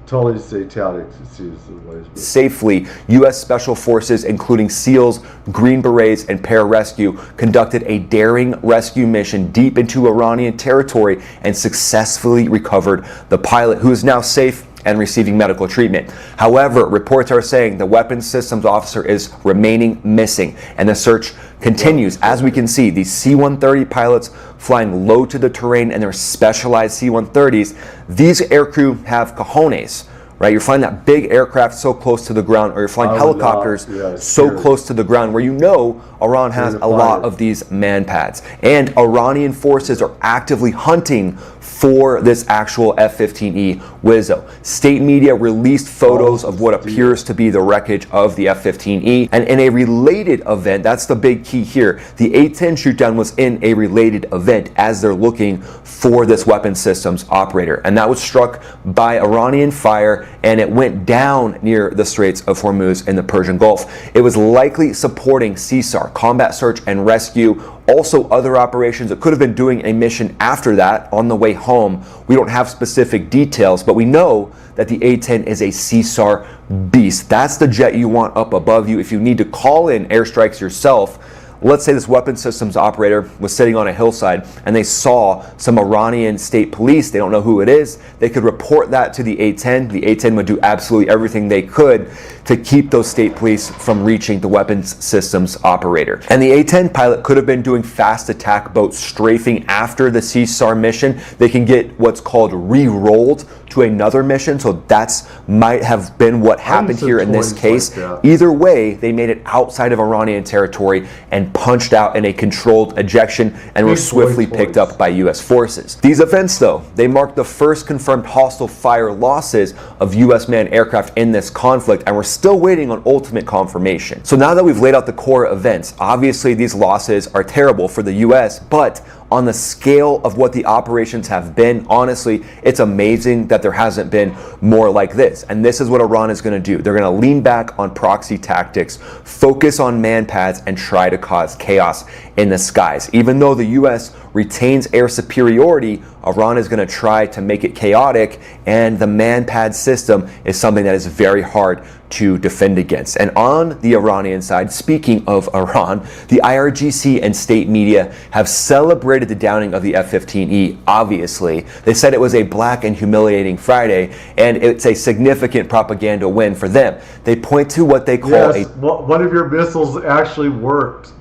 Totally satanic, it seems in ways. Safely, U.S. Special Forces, including SEALs, Green Berets, and Pararescue, conducted a daring rescue mission deep into Iranian territory and successfully recovered the pilot, who is now safe and receiving medical treatment. However, reports are saying the weapons systems officer is remaining missing, and the search continues. As we can see, these C-130 pilots flying low to the terrain in their specialized C-130s, these aircrew have cojones, right? You're flying that big aircraft so close to the ground, or you're flying helicopters so close to the ground, where you know Iran has a lot of these man pads. And Iranian forces are actively hunting for this actual F-15E Wizzo. State media released photos of what appears to be the wreckage of the F-15E. And in a related event, that's the big key here, the A-10 shootdown was in a related event as they're looking for this weapon systems operator. And that was struck by Iranian fire, and it went down near the Straits of Hormuz in the Persian Gulf. It was likely supporting CSAR, Combat Search and Rescue, also other operations. It could have been doing a mission after that on the way home. We don't have specific details, but we know that the A-10 is a CSAR beast. That's the jet you want up above you if you need to call in airstrikes yourself. Let's say this weapon systems operator was sitting on a hillside and they saw some Iranian state police. They don't know who it is. They could report that to the A-10. The A-10 would do absolutely everything they could to keep those state police from reaching the weapons systems operator. And the A-10 pilot could have been doing fast attack boats strafing after the CSAR mission. They can get what's called re-rolled to another mission, so that's might have been what happened here in this case. Either way, they made it outside of Iranian territory and punched out in a controlled ejection and were swiftly picked up by U.S. forces. These events, though, they marked the first confirmed hostile fire losses of U.S. manned aircraft in this conflict, and we're still waiting on ultimate confirmation. So now that we've laid out the core events, obviously these losses are terrible for the U.S., but on the scale of what the operations have been, honestly, it's amazing that there hasn't been more like this. And this is what Iran is going to do. They're going to lean back on proxy tactics, focus on man pads, and try to cause chaos in the skies. Even though the U.S. retains air superiority, Iran is going to try to make it chaotic, and the man pad system is something that is very hard to defend against. And on the Iranian side, speaking of Iran, the IRGC and state media have celebrated the downing of the F-15E, obviously. They said it was a black and humiliating Friday, and it's a significant propaganda win for them. They point to what they call one of your missiles actually worked.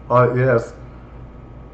Yes.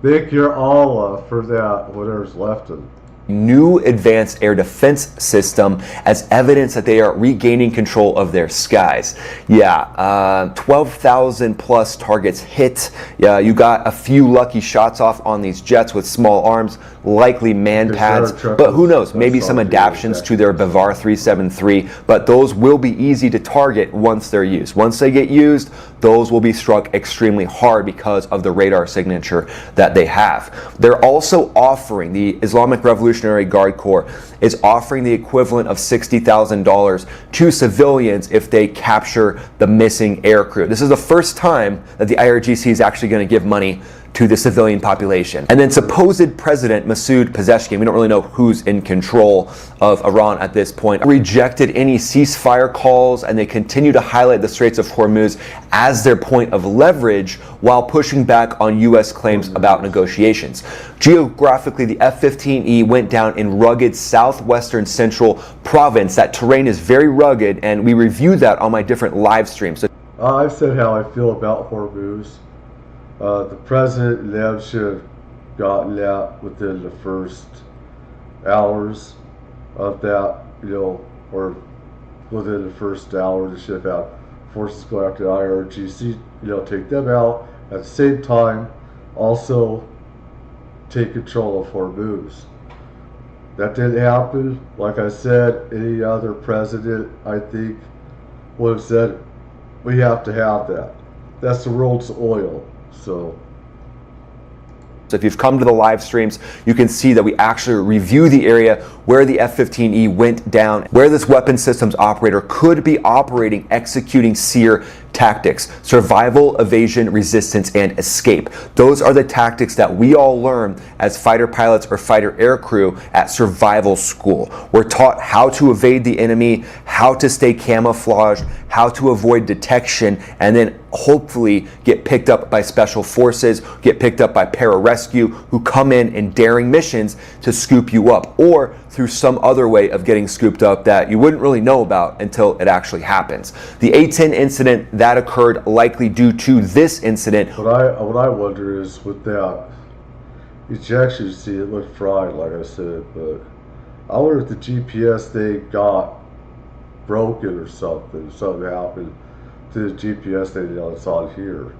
Thank your Allah for that, whatever's left of it. New advanced air defense system as evidence that they are regaining control of their skies. 12,000 plus targets hit. You got a few lucky shots off on these jets with small arms, likely man pads, but who knows, maybe some adaptations to their Bavar 373, but those will be easy to target once they're used. Once they get used, those will be struck extremely hard because of the radar signature that they have. They're also offering, the Islamic Revolutionary Guard Corps is offering the equivalent of $60,000 to civilians if they capture the missing aircrew. This is the first time that the IRGC is actually going to give money to the civilian population. And then supposed President Masoud Pezeshkian, we don't really know who's in control of Iran at this point, rejected any ceasefire calls, and they continue to highlight the Straits of Hormuz as their point of leverage while pushing back on U.S. claims about negotiations. Geographically, the F-15E went down in rugged southwestern central province. That terrain is very rugged, and we reviewed that on my different live streams. I've said how I feel about Hormuz. The president and them should have gotten that within the first hours of that, or within the first hour. They should have had forces go after the IRGC, take them out. At the same time, also take control of Hormuz. That didn't happen. Like I said, any other president, I think, would have said, we have to have that. That's the world's oil. So if you've come to the live streams, you can see that we actually review the area where the F-15E went down, where this weapon systems operator could be operating, executing SEER tactics: survival, evasion, resistance, and escape. Those are the tactics that we all learn as fighter pilots or fighter aircrew at survival school. We're taught how to evade the enemy, how to stay camouflaged, how to avoid detection, and then hopefully get picked up by special forces, get picked up by pararescue, who come in daring missions to scoop you up, or through some other way of getting scooped up that you wouldn't really know about until it actually happens. The A-10 incident that occurred likely due to this incident. What I wonder is with that ejection, see, it looked fried, like I said, but I wonder if the GPS they got broken or something. Something happened to the GPS data that's on here.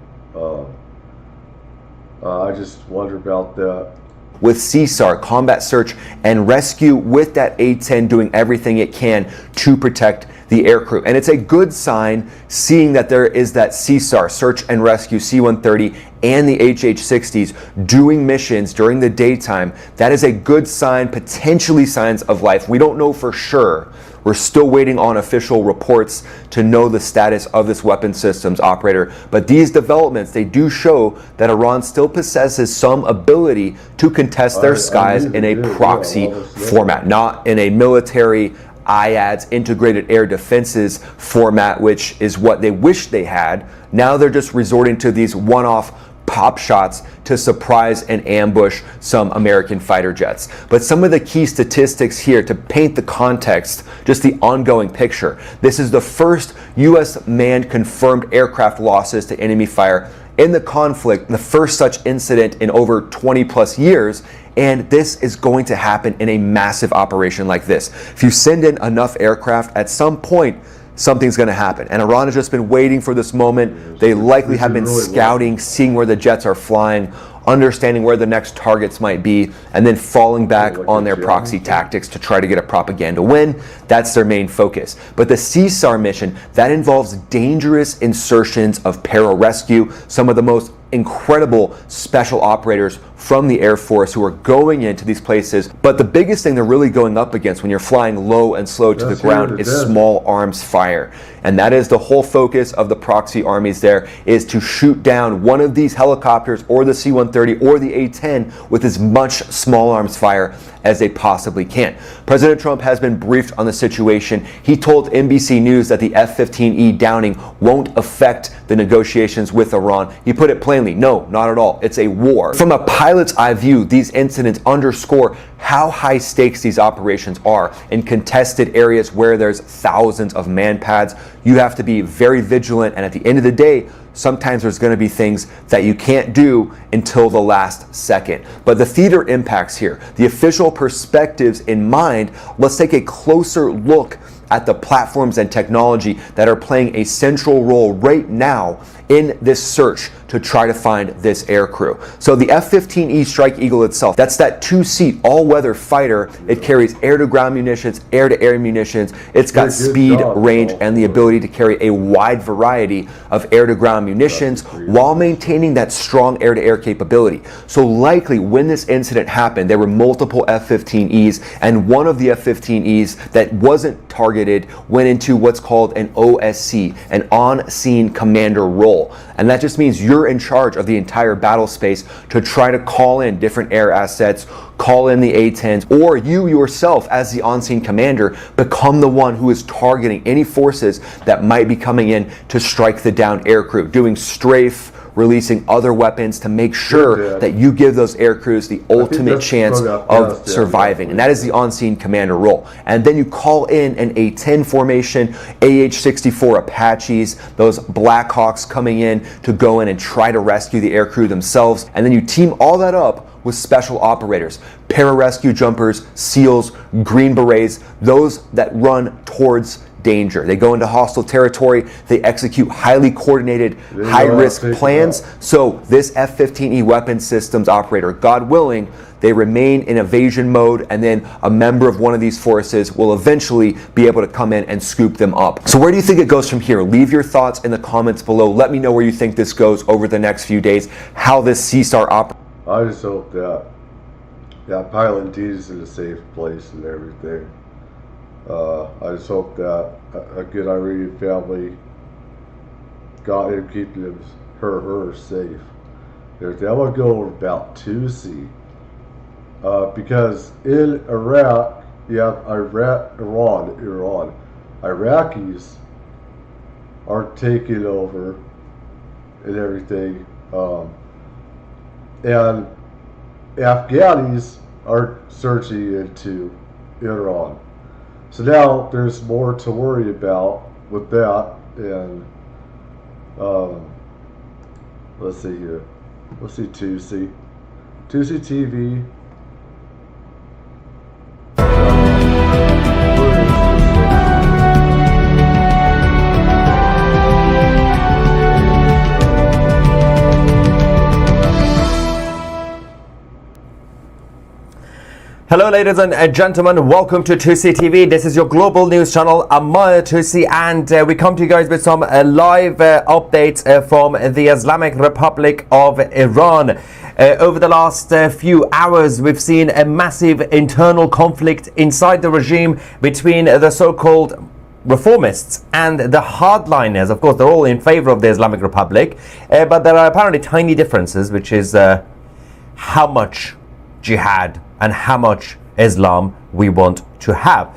I just wonder about that. With CSAR, Combat Search and Rescue, with that A-10 doing everything it can to protect the aircrew. And it's a good sign seeing that there is that CSAR, Search and Rescue, C-130, and the HH-60s doing missions during the daytime. That is a good sign, potentially signs of life. We don't know for sure. We're still waiting on official reports to know the status of this weapon systems operator. But these developments, they do show that Iran still possesses some ability to contest their skies in a proxy format, not in a military IADS, integrated air defenses format, which is what they wish they had. Now they're just resorting to these one-off pop shots to surprise and ambush some American fighter jets. But some of the key statistics here to paint the context, just the ongoing picture. This is the first U.S. manned confirmed aircraft losses to enemy fire in the conflict, the first such incident in over 20 plus years. And this is going to happen in a massive operation like this. If you send in enough aircraft, at some point, something's going to happen. And Iran has just been waiting for this moment. They likely have been scouting, seeing where the jets are flying, understanding where the next targets might be, and then falling back on their proxy tactics to try to get a propaganda win. That's their main focus. But the CSAR mission, that involves dangerous insertions of pararescue, some of the most incredible special operators from the Air Force who are going into these places. But the biggest thing they're really going up against when you're flying low and slow to the ground is small arms fire. And that is the whole focus of the proxy armies there, is to shoot down one of these helicopters or the C-130 or the A-10 with as much small arms fire as they possibly can. President Trump has been briefed on the situation. He told NBC News that the F-15E downing won't affect the negotiations with Iran. He put it plainly, no, not at all. It's a war. From a pilot's eye view, these incidents underscore how high stakes these operations are in contested areas where there's thousands of man pads. You have to be very vigilant, and at the end of the day, sometimes there's going to be things that you can't do until the last second. But the theater impacts here, the official perspectives in mind, let's take a closer look at the platforms and technology that are playing a central role right now in this search to try to find this aircrew. So the F-15E Strike Eagle itself, that's that two-seat all-weather fighter. It carries air-to-ground munitions, air-to-air munitions. It's got speed, range, and the ability to carry a wide variety of air-to-ground munitions while maintaining that strong air-to-air capability. So likely when this incident happened, there were multiple F-15Es, and one of the F-15Es that wasn't targeted went into what's called an OSC, an on-scene commander role. And that just means you're in charge of the entire battle space to try to call in different air assets, call in the A-10s, or you yourself as the on-scene commander become the one who is targeting any forces that might be coming in to strike the downed aircrew, doing strafe, releasing other weapons to make sure that you give those aircrews the ultimate chance of surviving. And that is the on-scene commander role. And then you call in an A-10 formation, AH-64 Apaches, those Blackhawks coming in to go in and try to rescue the aircrew themselves. And then you team all that up with special operators, pararescue jumpers, SEALs, Green Berets, those that run towards danger. They go into hostile territory, they execute highly coordinated, high-risk plans. So this F-15E weapon systems operator, God willing, they remain in evasion mode, and then a member of one of these forces will eventually be able to come in and scoop them up. So where do you think it goes from here? Leave your thoughts in the comments below. Let me know where you think this goes over the next few days, how this CSAR operates. I just hope that Pilot D is in a safe place and everything. I just hope that a good Iranian family got him, keeping him, her safe. I want to go over about Tusi, because in Iraq you have Iran. Iraqis are taking over and everything, and Afghanis are searching into Iran. So now there's more to worry about with that, and let's see here. Let's see Tusi TV. Hello, ladies and gentlemen. Welcome to Tusi TV. This is your global news channel. I'm Maya Tusi, and we come to you guys with some live updates from the Islamic Republic of Iran. Over the last few hours, we've seen a massive internal conflict inside the regime between the so-called reformists and the hardliners. Of course, they're all in favor of the Islamic Republic, but there are apparently tiny differences, which is how much jihad and how much Islam we want to have.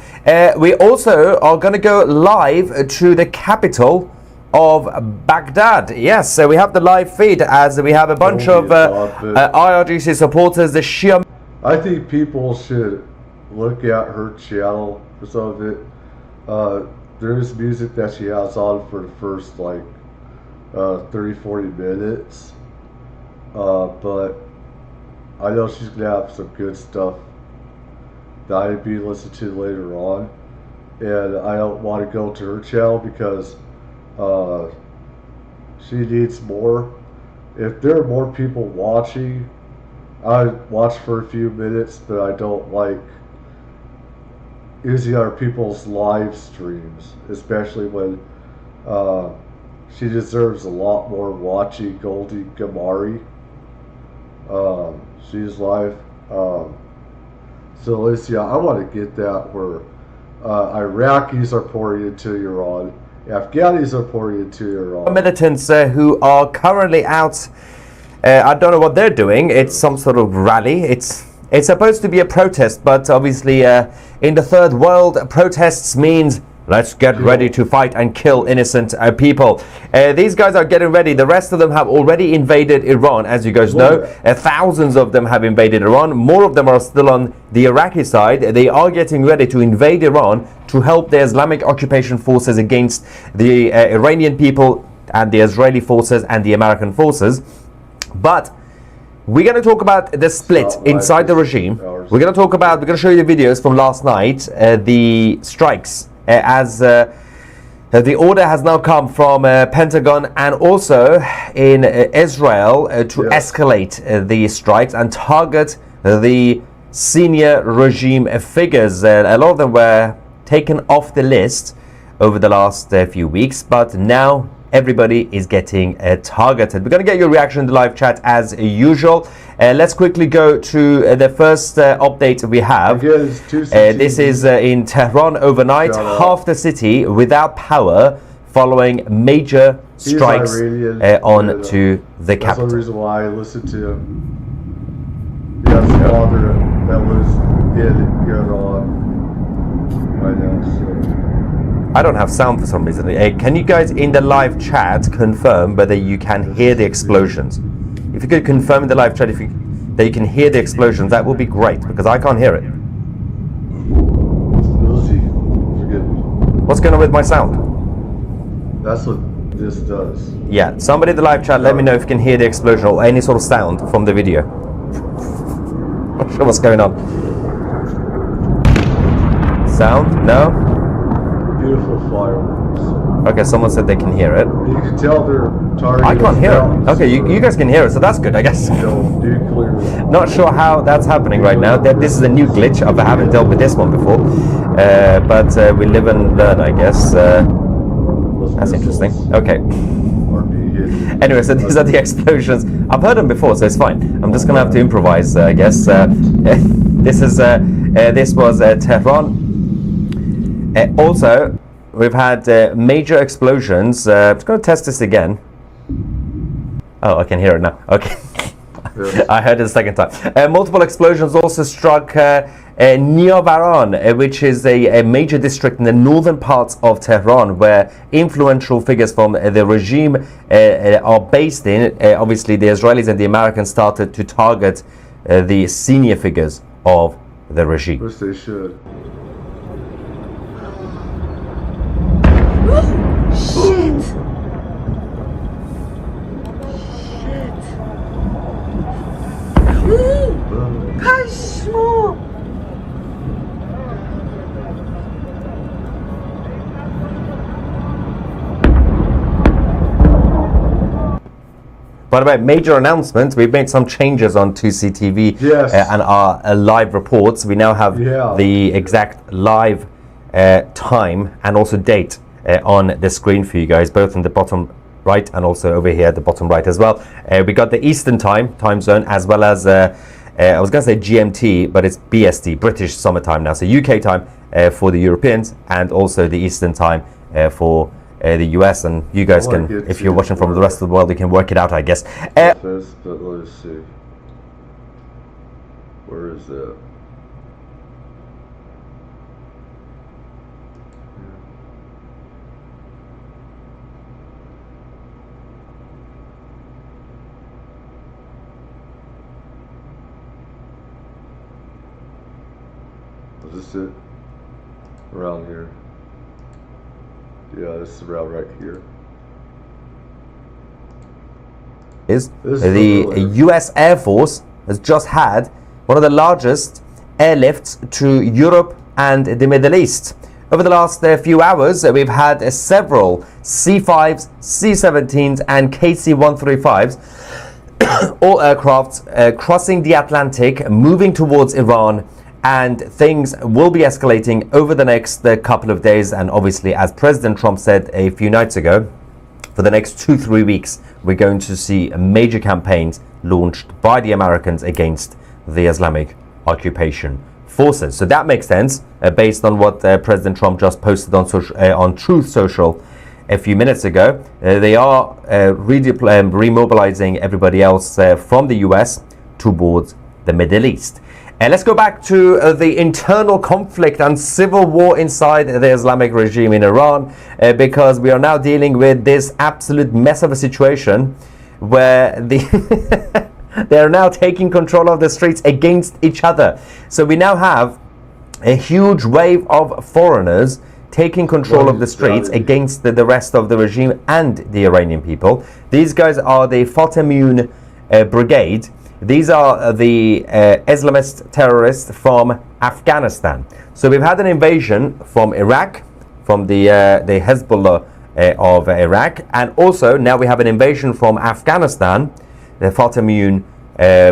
We also are going to go live to the capital of Baghdad. Yes, so we have the live feed as we have a bunch of IRGC supporters, the Shia. I think people should look at her channel for some of it. There's music that she has on for the first like 30-40 minutes, but I know she's gonna have some good stuff that I'd be listening to later on, and I don't want to go to her channel because she needs more. If there are more people watching, I'd watch for a few minutes, but I don't like using other people's live streams, especially when she deserves a lot more watching. Goldie Gamari. She's live. So Alicia, I want to get that where Iraqis are pouring into Iran, Afghanis are pouring into Iran. Militants who are currently out, I don't know what they're doing. It's some sort of rally. It's supposed to be a protest, but obviously in the third world, protests means let's get ready to fight and kill innocent people. These guys are getting ready. The rest of them have already invaded Iran, as you guys know. Thousands of them have invaded Iran. More of them are still on the Iraqi side. They are getting ready to invade Iran to help the Islamic occupation forces against the Iranian people and the Israeli forces and the American forces. But we're going to talk about the split inside the regime. We're going to show you the videos from last night, the strikes, as the order has now come from Pentagon and also in Israel to escalate the strikes and target the senior regime figures. A lot of them were taken off the list over the last few weeks, but now everybody is getting targeted. We're going to get your reaction in the live chat as usual. Let's quickly go to the first update we have. This is in Tehran overnight. Half the city without power following major strikes onto the capital. That's the reason why I listened to him. He has a father that was in Iran right now. So. I don't have sound for some reason. Can you guys in the live chat confirm whether you can hear the explosions? If you could confirm in the live chat that you can hear the explosions, that would be great, because I can't hear it. What's going on with my sound? That's what this does. Yeah, somebody in the live chat, let me know if you can hear the explosion or any sort of sound from the video. Not sure what's going on. Sound? No? Beautiful fireworks. Okay, someone said they can hear it. You can tell they're targeting. I can't hear it. Okay, you guys can hear it, so that's good, I guess. Not sure how that's happening right now. This is a new glitch. I haven't dealt with this one before, but we live and learn, I guess. That's interesting. Okay. Anyway, so these are the explosions. I've heard them before, so it's fine. I'm just gonna have to improvise, I guess. This was Tehran. Also, we've had major explosions. I'm just going to test this again. Oh, I can hear it now. Okay. I heard it the second time. Multiple explosions also struck Niavaran, which is a major district in the northern parts of Tehran, where influential figures from the regime are based in. Obviously, the Israelis and the Americans started to target the senior figures of the regime. Which they should. Shit! Kashmo! By the way, major announcement. We've made some changes on 2CTV and our live reports. We now have the exact live time and also date on the screen for you guys, both in the bottom right and also over here at the bottom right as well. We got the Eastern time zone, as well as I was going to say GMT, but it's BST, British Summertime now. So UK time for the Europeans, and also the Eastern time for the US. And you guys can, if you're watching from the rest of the world, you can work it out, I guess. But let's see. Where is it? Is this it? Around here. Yeah, this is around right here. Is the US Air Force has just had one of the largest airlifts to Europe and the Middle East. Over the last few hours, we've had several C-5s, C-17s and KC-135s, all aircrafts crossing the Atlantic, moving towards Iran, and things will be escalating over the next couple of days. And obviously, as President Trump said a few nights ago, for the next 2-3 weeks, we're going to see major campaigns launched by the Americans against the Islamic occupation forces. So that makes sense based on what President Trump just posted on Truth Social a few minutes ago. They are remobilizing everybody else from the US towards the Middle East. Let's go back to the internal conflict and civil war inside the Islamic regime in Iran, because we are now dealing with this absolute mess of a situation where they are now taking control of the streets against each other. So we now have a huge wave of foreigners taking control of the streets against the rest of the regime and the Iranian people. These guys are the Fatamun Brigade. These are the Islamist terrorists from Afghanistan. So we've had an invasion from Iraq, from the Hezbollah of Iraq, and also now we have an invasion from Afghanistan, the Fatamun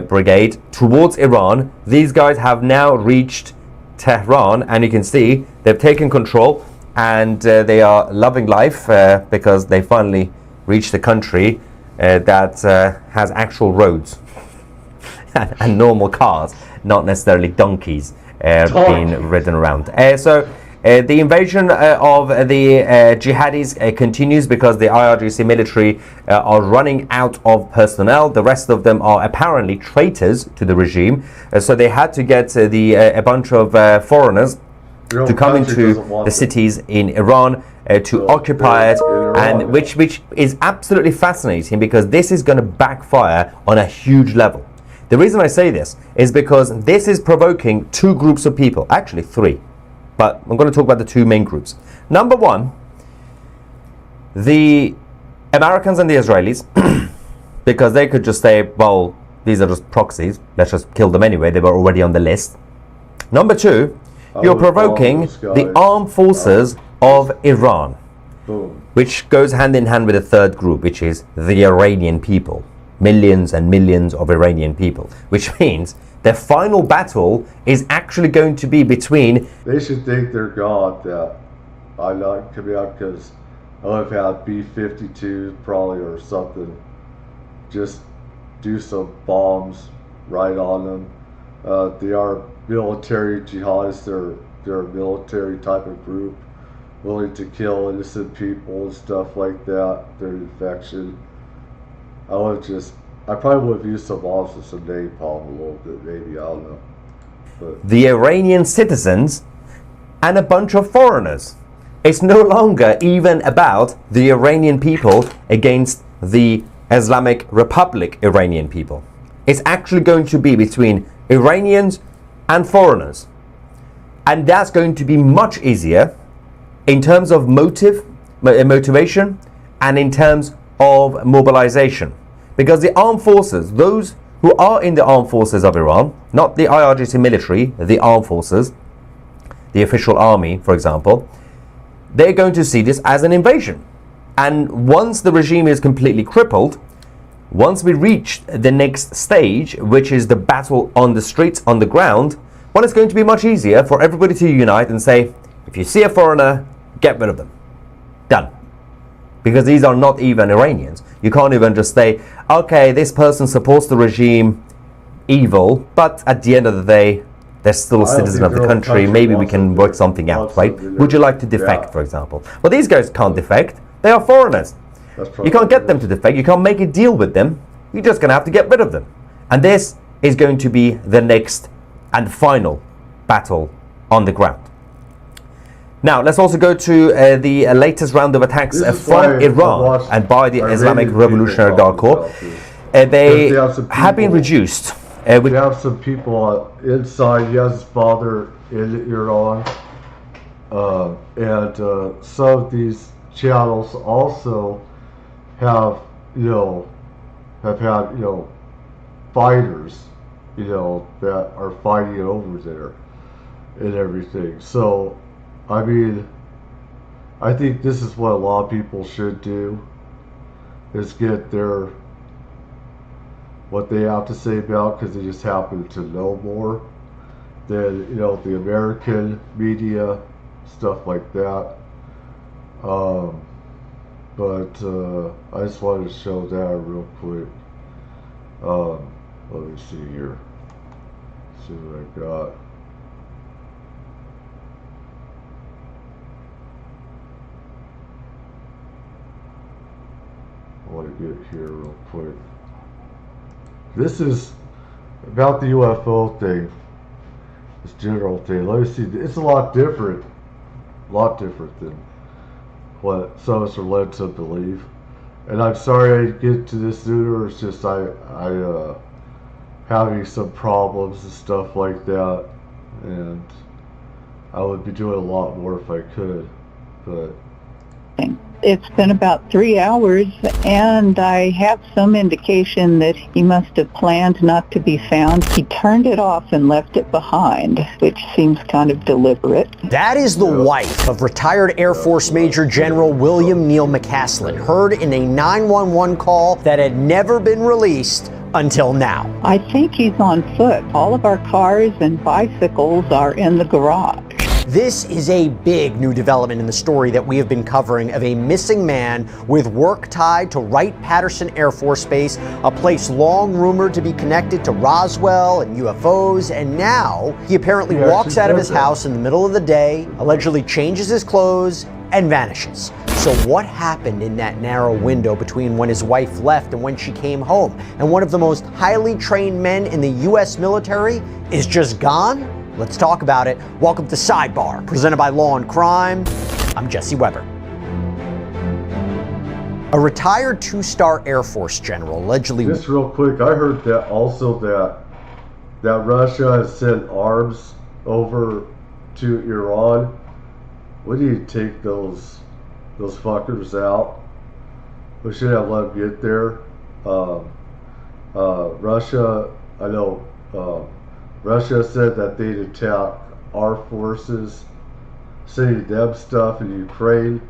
Brigade, towards Iran. These guys have now reached Tehran, and you can see they've taken control, and they are loving life because they finally reached a country that has actual roads. And normal cars, not necessarily donkeys being ridden around. So the invasion of the jihadis continues because the IRGC military are running out of personnel. The rest of them are apparently traitors to the regime. So they had to get a bunch of foreigners to come into the cities in Iran to occupy it, and which is absolutely fascinating, because this is going to backfire on a huge level. The reason I say this is because this is provoking two groups of people, actually three, but I'm going to talk about the two main groups. Number one, the Americans and the Israelis, because they could just say, well, these are just proxies, let's just kill them anyway, they were already on the list. Number two, you're provoking the armed forces of Iran, which goes hand in hand with the third group, which is the Iranian people. Millions and millions of Iranian people, which means the final battle is actually going to be between... They should thank their God that I'm not coming out, because I would have had B-52s probably or something. Just do some bombs right on them. They are military jihadists. They're a military type of group, willing to kill innocent people and stuff like that. They're infection. I probably would have used some bombs and some napalm a little bit, maybe, I don't know. But the Iranian citizens and a bunch of foreigners. It's no longer even about the Iranian people against the Islamic Republic Iranian people. It's actually going to be between Iranians and foreigners. And that's going to be much easier in terms of motivation and in terms of mobilization. Because the armed forces, those who are in the armed forces of Iran, not the IRGC military, the armed forces, the official army, for example, they're going to see this as an invasion. And once the regime is completely crippled, Once we reach the next stage, which is the battle on the streets, on the ground, well, it's going to be much easier for everybody to unite and say, if you see a foreigner, get rid of them. Done. Because these are not even Iranians. You can't even just say, okay, this person supports the regime, evil, but at the end of the day, they're still a citizen of the country. Maybe we can work something out, right? Would you like to defect, for example? Well, these guys can't defect. They are foreigners. You can't get them to defect. You can't make a deal with them. You're just going to have to get rid of them. And this is going to be the next and final battle on the ground. Now, let's also go to the latest round of attacks from Iran and by the Islamic Revolutionary Guard Corps. They have been reduced. We have some people inside. He has his father in Iran. And some of these channels also have, have had, fighters, that are fighting over there and everything. So, I mean, I think this is what a lot of people should do, is get what they have to say about, because they just happen to know more than, the American media, stuff like that. But I just wanted to show that real quick. Let me see here. See what I got. I want to get here real quick. This is about the UFO thing. This general thing. Let me see. It's a lot different. A lot different than what some of us are led to believe. And I'm sorry I didn't get to this sooner. It's just I having some problems and stuff like that, and I would be doing a lot more if I could, but it's been about 3 hours, and I have some indication that he must have planned not to be found. He turned it off and left it behind, which seems kind of deliberate. That is the wife of retired Air Force Major General William Neal McCaslin, heard in a 911 call that had never been released until now. I think he's on foot. All of our cars and bicycles are in the garage. This is a big new development in the story that we have been covering of a missing man with work tied to Wright-Patterson Air Force Base, a place long rumored to be connected to Roswell and UFOs, and now he apparently walks out of his house in the middle of the day, allegedly changes his clothes, and vanishes. So what happened in that narrow window between when his wife left and when she came home? And one of the most highly trained men in the U.S. military is just gone? Let's talk about it. Welcome to Sidebar, presented by Law and Crime. I'm Jesse Weber. A retired two-star Air Force general allegedly... Just real quick, I heard that also that Russia has sent arms over to Iran. We need to take those fuckers out. We should have let them get there. Russia, I know, Russia said that they'd attack our forces, sending them stuff in Ukraine,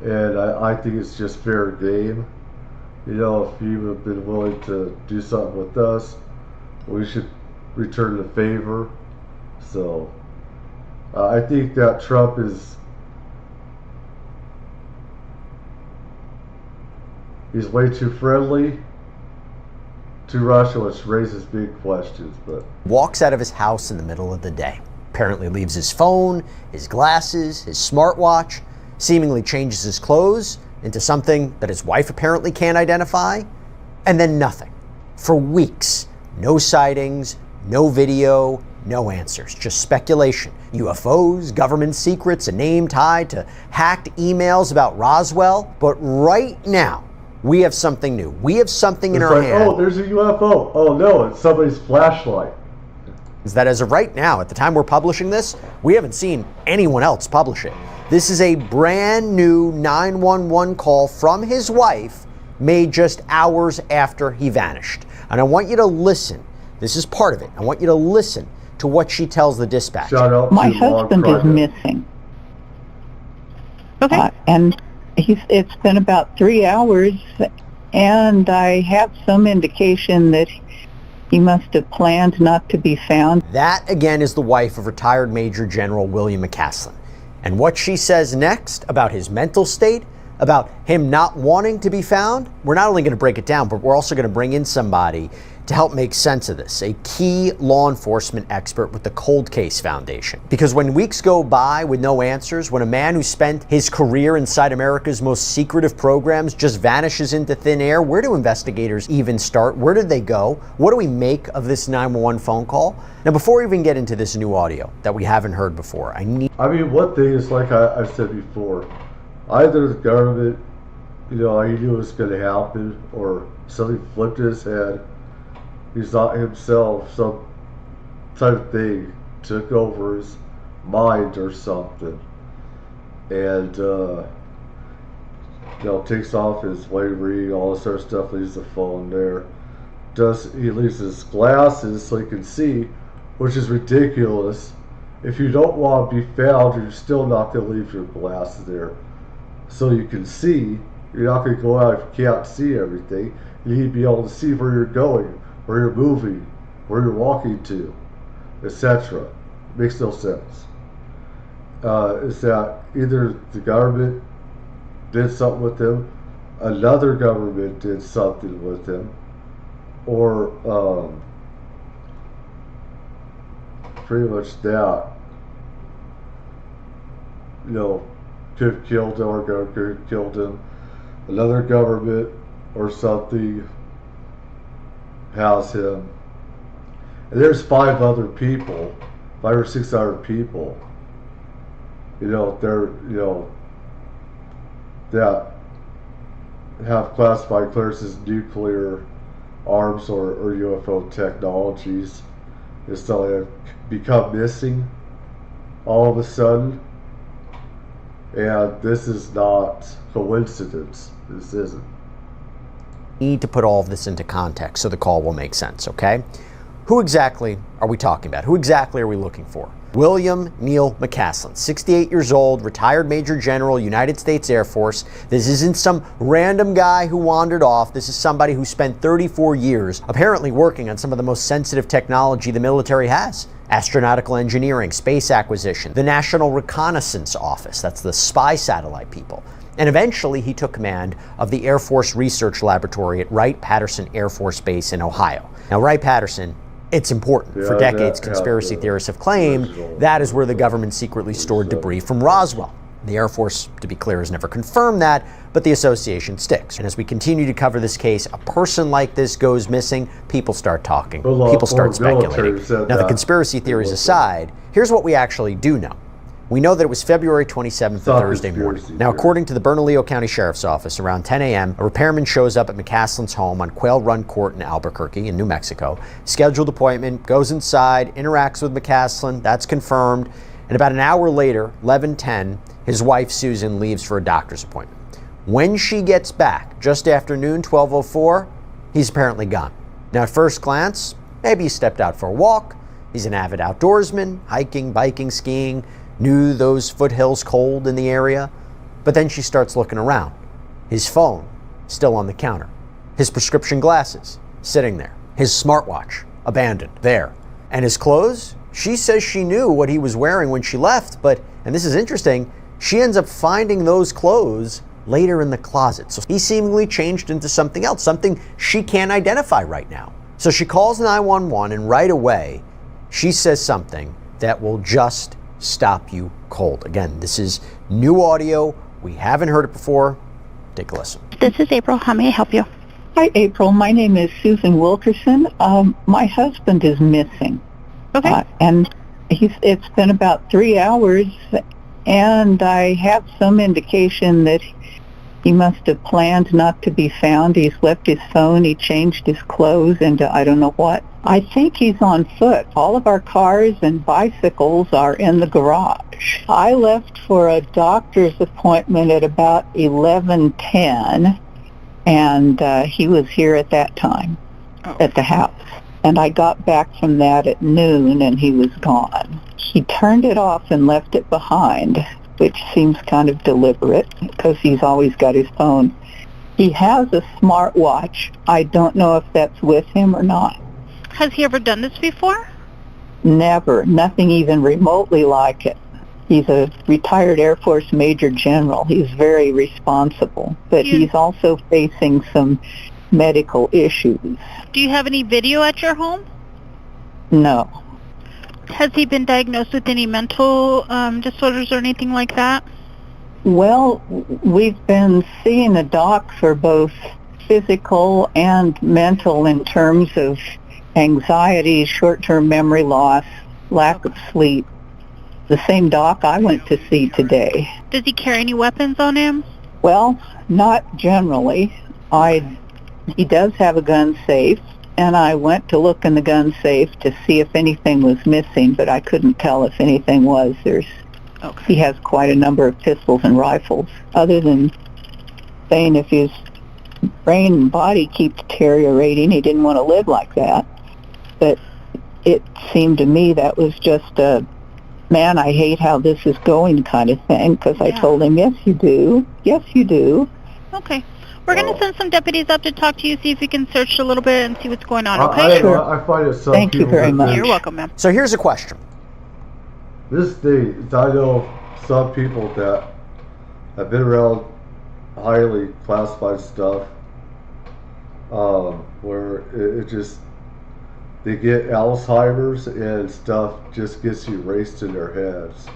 and I think it's just fair game. If you have been willing to do something with us, we should return the favor. So I think that Trump he's way too friendly to Russia, which raises big questions. But walks out of his house in the middle of the day, apparently leaves his phone, his glasses, his smartwatch, seemingly changes his clothes into something that his wife apparently can't identify, and then nothing. For weeks, no sightings, no video, no answers, just speculation. UFOs, government secrets, a name tied to hacked emails about Roswell. But right now, we have something new. We have something in our hand. Oh, there's a UFO. Oh no, it's somebody's flashlight. Is that as of right now, at the time we're publishing this, we haven't seen anyone else publish it. This is a brand new 911 call from his wife made just hours after he vanished. And I want you to listen. This is part of it. I want you to listen to what she tells the dispatcher. Shout out My husband is missing. Okay. And it's been about 3 hours, and I have some indication that he must have planned not to be found. That, again, is the wife of retired Major General William McCaslin. And what she says next about his mental state, about him not wanting to be found, we're not only going to break it down, but we're also going to bring in somebody to help make sense of this, a key law enforcement expert with the Cold Case Foundation. Because when weeks go by with no answers, when a man who spent his career inside America's most secretive programs just vanishes into thin air, where do investigators even start? Where did they go? What do we make of this 911 phone call? Now, before we even get into this new audio that we haven't heard before, I mean, one thing is, like I said before, either the government, he knew it was going to happen, or something flipped his head. He's not himself, some type of thing took over his mind or something, and takes off his wavery, all this other stuff, leaves the phone there. He leaves his glasses so he can see, which is ridiculous. If you don't want to be found, you're still not going to leave your glasses there so you can see. You're not going to go out if you can't see everything. You need to be able to see where you're going, where you're moving, where you're walking to, etc. Makes no sense. Is that either the government did something with him, another government did something with him, or pretty much that, could have killed him, or could have killed him. Another government or something has him, and there's 5 or 6 other people, that have classified clearances, nuclear arms or UFO technologies, and so they have become missing all of a sudden, and this is not coincidence. This isn't. Need to put all of this into context so the call will make sense, okay? Who exactly are we talking about? Who exactly are we looking for? William Neil McCaslin, 68 years old, retired Major General, United States Air Force. This isn't some random guy who wandered off. This is somebody who spent 34 years apparently working on some of the most sensitive technology the military has. Astronautical engineering, space acquisition, the National Reconnaissance Office, that's the spy satellite people. And eventually he took command of the Air Force Research Laboratory at Wright-Patterson Air Force Base in Ohio. Now, Wright-Patterson, it's important. For decades, conspiracy theorists have claimed that is where the government secretly stored debris from Roswell. The Air Force, to be clear, has never confirmed that, but the association sticks. And as we continue to cover this case, a person like this goes missing, people start talking, people start speculating. Now, the conspiracy theories aside, here's what we actually do know. We know that it was February 27th, Thursday morning. Now, according to the Bernalillo County Sheriff's Office, around 10 a.m., a repairman shows up at McCaslin's home on Quail Run Court in Albuquerque, in New Mexico. Scheduled appointment, goes inside, interacts with McCaslin, that's confirmed. And about an hour later, 11:10, his wife, Susan, leaves for a doctor's appointment. When she gets back, just after noon, 12:04, he's apparently gone. Now, at first glance, maybe he stepped out for a walk. He's an avid outdoorsman, hiking, biking, skiing, knew those foothills cold in the area. But then she starts looking around. His phone, still on the counter. His prescription glasses, sitting there. His smartwatch, abandoned, there. And his clothes? She says she knew what he was wearing when she left, but, and this is interesting, she ends up finding those clothes later in the closet. So he seemingly changed into something else, something she can't identify right now. So she calls 911, and right away, she says something that will just stop you cold. Again, this is new audio. We haven't heard it before. Take a listen. This is April. How may I help you? Hi, April. My name is Susan Wilkerson. My husband is missing. Okay. And it's been about 3 hours, and I have some indication that he must have planned not to be found. He's left his phone. He changed his clothes into I don't know what. I think he's on foot. All of our cars and bicycles are in the garage. I left for a doctor's appointment at about 11:10, and he was here at that time at the house. And I got back from that at noon, and he was gone. He turned it off and left it behind, which seems kind of deliberate because he's always got his phone He has a smartwatch. I don't know if that's with him or not. Has he ever done this before? Never. Nothing even remotely like it. He's a retired Air Force Major General. He's very responsible, but he's also facing some medical issues. Do you have any video at your home? No. Has he been diagnosed with any mental disorders or anything like that? Well, we've been seeing a doc for both physical and mental in terms of anxiety, short-term memory loss, lack of sleep. The same doc I went to see today. Does he carry any weapons on him? Well, not generally. He does have a gun safe, and I went to look in the gun safe to see if anything was missing, but I couldn't tell if anything was. He has quite a number of pistols and rifles. Other than saying if his brain and body keep deteriorating, he didn't want to live like that. But it seemed to me that was just a, man, I hate how this is going kind of thing, because I told him, yes, you do. Yes, you do. Okay. We're going to send some deputies up to talk to you, see if we can search a little bit and see what's going on, okay? I find it some Thank you very much. You're welcome, ma'am. So here's a question. This day, I know some people that have been around highly classified stuff, where it just, they get Alzheimer's and stuff just gets erased in their heads.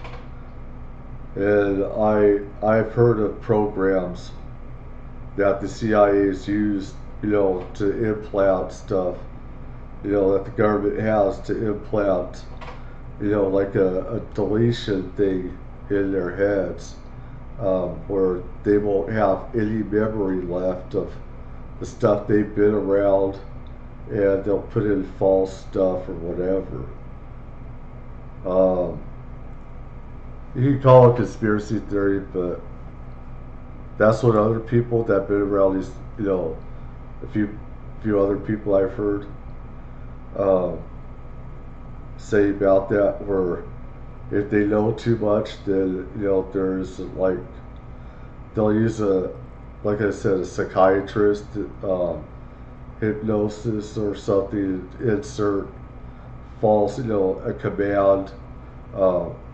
And I've heard of programs that the CIA has used, to implant stuff, that the government has to implant, like a deletion thing in their heads, where they won't have any memory left of the stuff they've been around, and they'll put in false stuff or whatever. You can call it conspiracy theory, but that's what other people that have been around these, a few other people I've heard say about that, where if they know too much, then there's like, they'll use like I said, a psychiatrist, hypnosis or something, insert false, a command,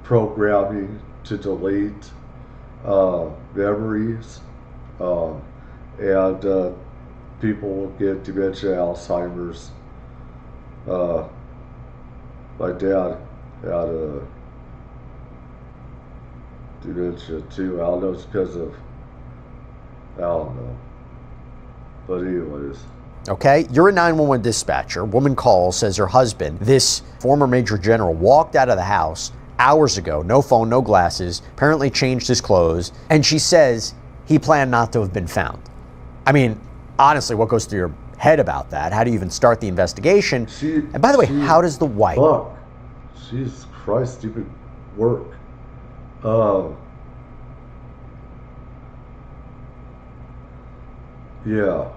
programming to delete memories, and people will get dementia, Alzheimer's. My dad had dementia too. I don't know, it's because of, I don't know. But anyways. Okay, you're a 911 dispatcher. Woman calls, says her husband, this former Major General, walked out of the house hours ago, no phone, no glasses, apparently changed his clothes, and she says he planned not to have been found. I mean, honestly, what goes through your head about that? How do you even start the investigation? And by the way, how does the wife... Fuck. Jesus Christ, stupid work. Yeah.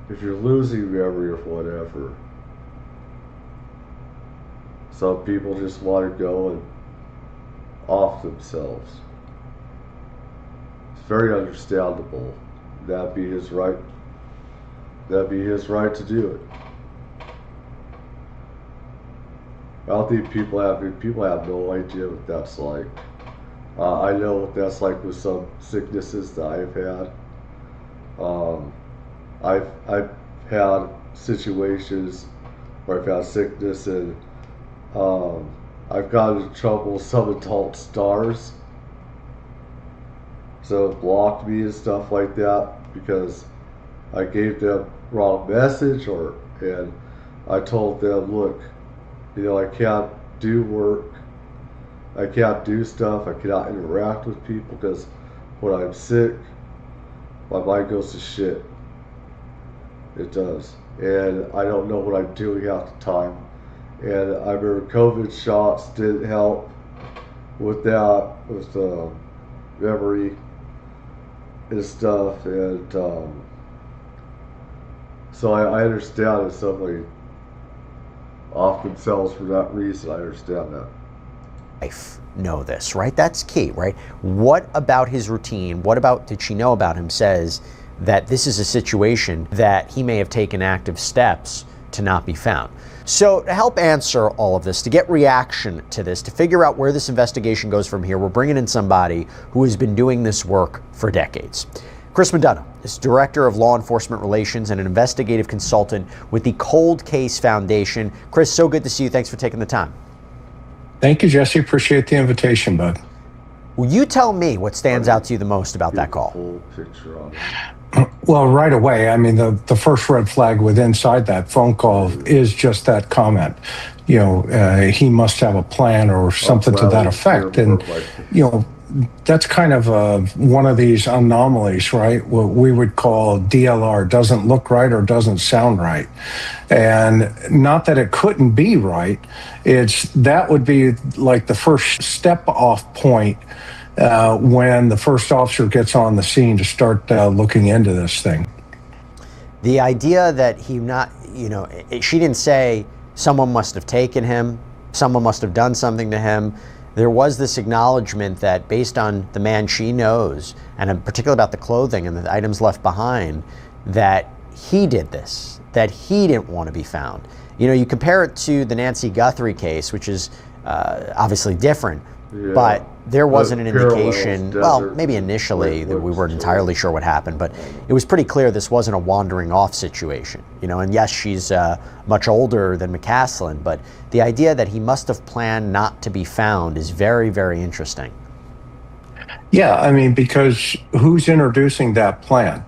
If you're losing memory or whatever, some people just want to go and off themselves. It's very understandable. That'd be his right. That'd be his right to do it. I don't think people have no idea what that's like. I know what that's like with some sicknesses that I've had. I've had situations where I've had sickness, and I've gotten in trouble with some adult stars, so it blocked me and stuff like that because I gave them wrong message, and I told them, look, I can't do work, I can't do stuff, I cannot interact with people because when I'm sick, my mind goes to shit. It does. And I don't know what I'm doing half the time. And I remember COVID shots didn't help with that, with memory and stuff. And so I understand if somebody off themselves for that reason. I understand that. wife know this, right? That's key, right? What about his routine? What about did she know about him says that this is a situation that he may have taken active steps to not be found? So to help answer all of this, to get reaction to this, to figure out where this investigation goes from here, we're bringing in somebody who has been doing this work for decades. Chris McDonough is Director of Law Enforcement Relations and an investigative consultant with the Cold Case Foundation. Chris, so good to see you. Thanks for taking the time. Thank you, Jesse. Appreciate the invitation, bud. Will you tell me what stands out to you the most about that call? Well, right away, I mean, the first red flag with inside that phone call is just that comment. You know, he must have a plan or something to that effect. And, you know, that's kind of one of these anomalies, right? What we would call DLR, doesn't look right or doesn't sound right. And not that it couldn't be right, it's that would be like the first step off point when the first officer gets on the scene to start looking into this thing. The idea that he not, you know, she didn't say someone must have taken him, someone must have done something to him. There was this acknowledgement that based on the man she knows, and in particular about the clothing and the items left behind, that he did this, that he didn't want to be found. You know, you compare it to the Nancy Guthrie case, which is obviously different, but there wasn't an indication, well, maybe initially that we weren't entirely sure what happened, but it was pretty clear this wasn't a wandering off situation, you know, and yes, she's much older than McCaslin, but the idea that he must have planned not to be found is very, very interesting. Yeah, I mean, because who's introducing that plan?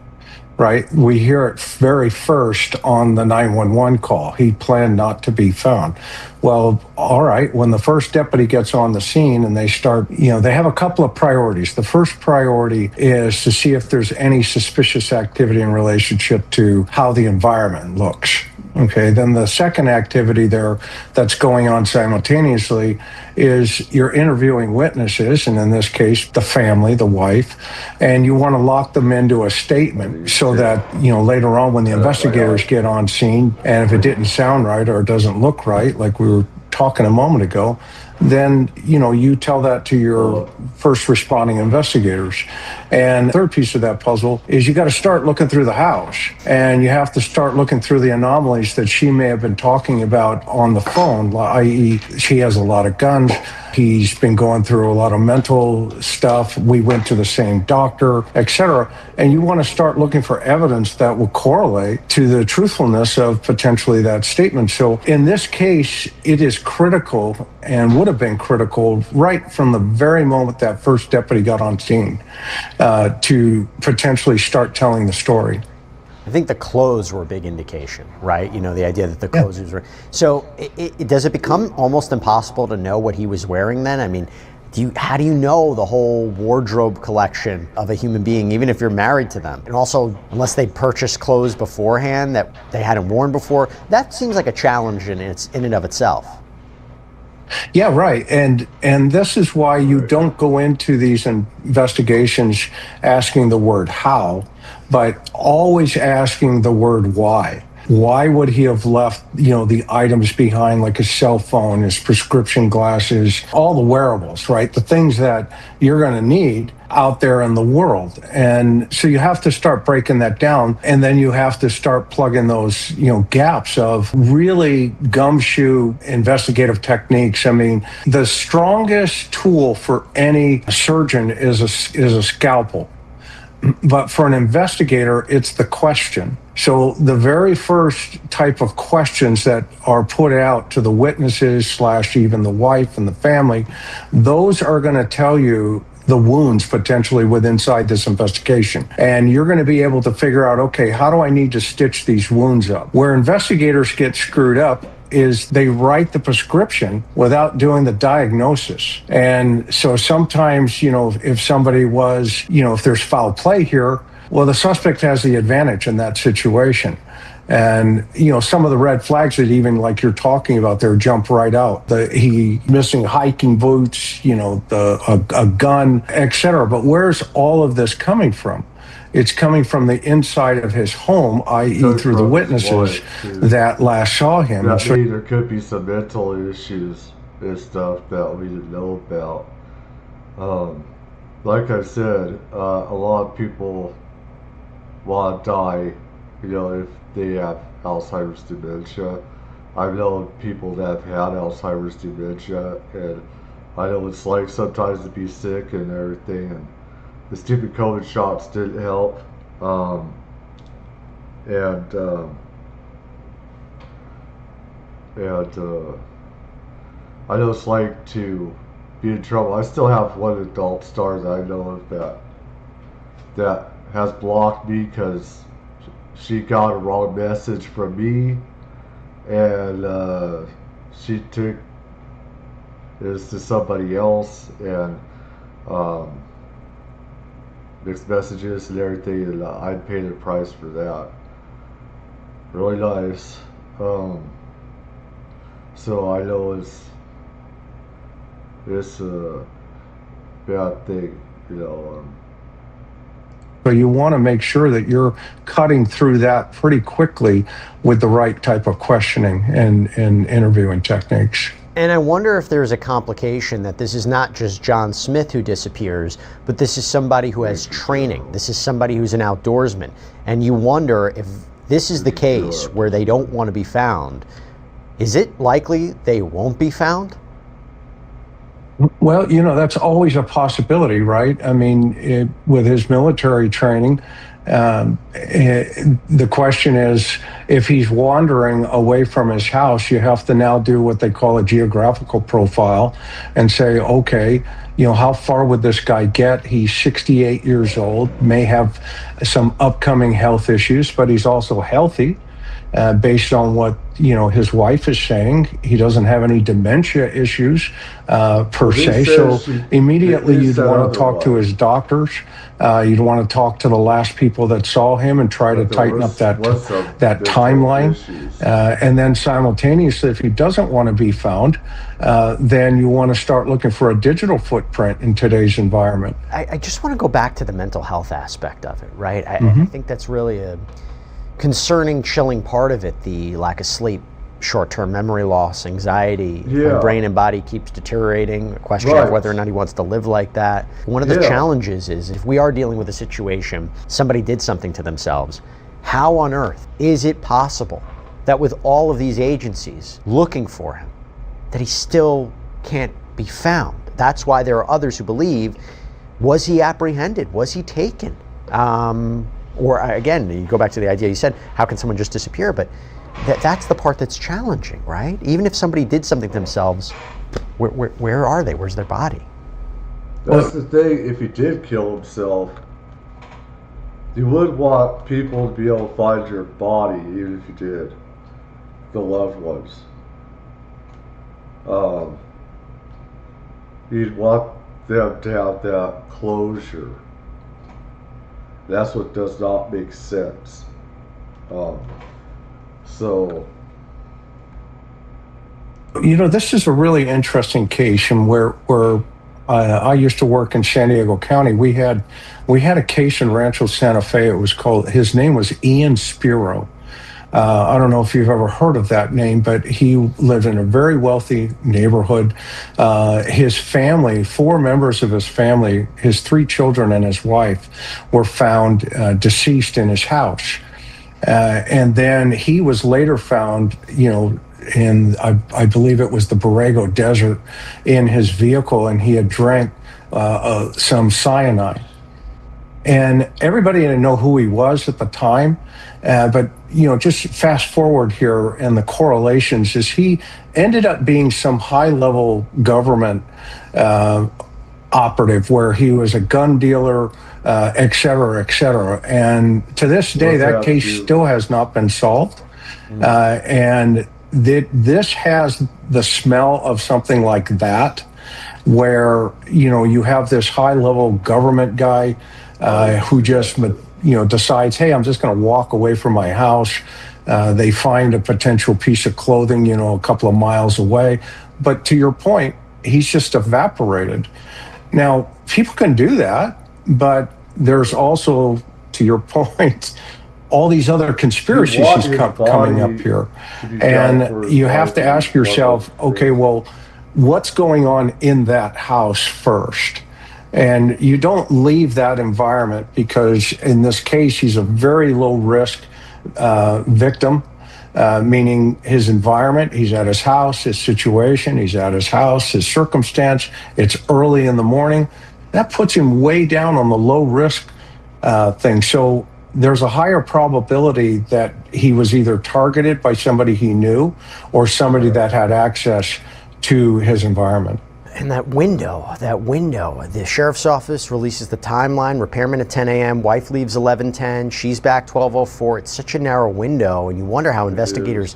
Right? We hear it very first on the 911 call. He planned not to be found. Well, all right, when the first deputy gets on the scene and they start, you know, they have a couple of priorities. The first priority is to see if there's any suspicious activity in relationship to how the environment looks. Okay, then the second activity there that's going on simultaneously is you're interviewing witnesses, and in this case, the family, the wife, and you want to lock them into a statement so that, you know, later on when the investigators get on scene, and if it didn't sound right or it doesn't look right, like we were talking a moment ago, then, you know, you tell that to your first responding investigators. And the third piece of that puzzle is you got to start looking through the house, and you have to start looking through the anomalies that she may have been talking about on the phone, i.e. she has a lot of guns. He's been going through a lot of mental stuff. We went to the same doctor, etc. And you want to start looking for evidence that will correlate to the truthfulness of potentially that statement. So in this case, it is critical and would have been critical right from the very moment that first deputy got on scene to potentially start telling the story. I think the clothes were a big indication, right? You know, the idea that the clothes were... So does it become almost impossible to know what he was wearing then? I mean, how do you know the whole wardrobe collection of a human being, even if you're married to them? And also, unless they purchased clothes beforehand that they hadn't worn before, that seems like a challenge in and of itself. Yeah, right. And this is why you don't go into these investigations asking the word how, but always asking the word why. Why would he have left, you know, the items behind, like his cell phone, his prescription glasses, all the wearables, right? The things that you're going to need out there in the world. And so you have to start breaking that down, and then you have to start plugging those, you know, gaps of really gumshoe investigative techniques. I mean, the strongest tool for any surgeon is a scalpel. But for an investigator, it's the question. So the very first type of questions that are put out to the witnesses / even the wife and the family, those are going to tell you the wounds potentially inside this investigation. And you're going to be able to figure out, okay, how do I need to stitch these wounds up? Where investigators get screwed up is they write the prescription without doing the diagnosis. And so sometimes, you know, if somebody was, you know, if there's foul play here, well, the suspect has the advantage in that situation. And, you know, some of the red flags that even like you're talking about there jump right out. He missing hiking boots, you know, a gun, etc. But where's all of this coming from? It's coming from the inside of his home, i.e. through the witnesses that last saw him. There could be some mental issues and stuff that we didn't know about. Like I said, a lot of people want to die, if they have Alzheimer's dementia. I've known people that have had Alzheimer's dementia, and I know it's like sometimes to be sick and everything, and the stupid COVID shots didn't help. I know it's like to be in trouble. I still have one adult star that I know of that has blocked me because she got a wrong message from me, and she took this to somebody else, and mixed messages and everything, and I paid a price for that. Really nice. So I know it's a bad thing, So you want to make sure that you're cutting through that pretty quickly with the right type of questioning and interviewing techniques. And I wonder if there's a complication that this is not just John Smith who disappears, but this is somebody who has training. This is somebody who's an outdoorsman. And you wonder if this is the case where they don't want to be found. Is it likely they won't be found? Well, that's always a possibility, right? I mean, with his military training, the question is, if he's wandering away from his house, you have to now do what they call a geographical profile and say, okay, how far would this guy get? He's 68 years old, may have some upcoming health issues, but he's also healthy. Based on what his wife is saying, he doesn't have any dementia issues per se. So immediately you'd want to talk to his doctors. You'd want to talk to the last people that saw him and try to tighten up that timeline. And then simultaneously, if he doesn't want to be found, then you want to start looking for a digital footprint in today's environment. I just want to go back to the mental health aspect of it, right? I think that's really a concerning, chilling part of it, the lack of sleep, short-term memory loss, anxiety, when brain and body keeps deteriorating, a question of whether or not he wants to live like that. One of the challenges is, if we are dealing with a situation, somebody did something to themselves, how on earth is it possible that with all of these agencies looking for him, that he still can't be found? That's why there are others who believe, was he apprehended? Was he taken? Or again, you go back to the idea you said, how can someone just disappear? But that's the part that's challenging, right? Even if somebody did something to themselves, where are they? Where's their body? That's the thing. If he did kill himself, you would want people to be able to find your body, even if you did. The loved ones. You'd want them to have that closure. That's what does not make sense. This is a really interesting case, and where I used to work in San Diego County. We had a case in Rancho Santa Fe. His name was Ian Spiro. I don't know if you've ever heard of that name, but he lived in a very wealthy neighborhood. His family, 4 members of his family, his 3 children and his wife, were found deceased in his house. And then he was later found, in, I believe it was the Borrego Desert, in his vehicle, and he had drank some cyanide. And everybody didn't know who he was at the time. But, just fast forward here, and the correlations is he ended up being some high-level government operative where he was a gun dealer, et cetera, et cetera. And to this day, that case still has not been solved. And this has the smell of something like that, where, you have this high-level government guy who just decides, hey, I'm just going to walk away from my house. They find a potential piece of clothing, a couple of miles away. But to your point, he's just evaporated. Now, people can do that, but there's also, to your point, all these other conspiracies coming up here. And you have to ask yourself, okay, well, what's going on in that house first. And you don't leave that environment because in this case, he's a very low risk victim, meaning his environment, he's at his house, his situation, he's at his house, his circumstance, it's early in the morning. That puts him way down on the low risk thing. So there's a higher probability that he was either targeted by somebody he knew or somebody that had access to his environment. And that window, the sheriff's office releases the timeline, repairman at 10 a.m., wife leaves 11:10, she's back 12:04. It's such a narrow window, and you wonder how investigators,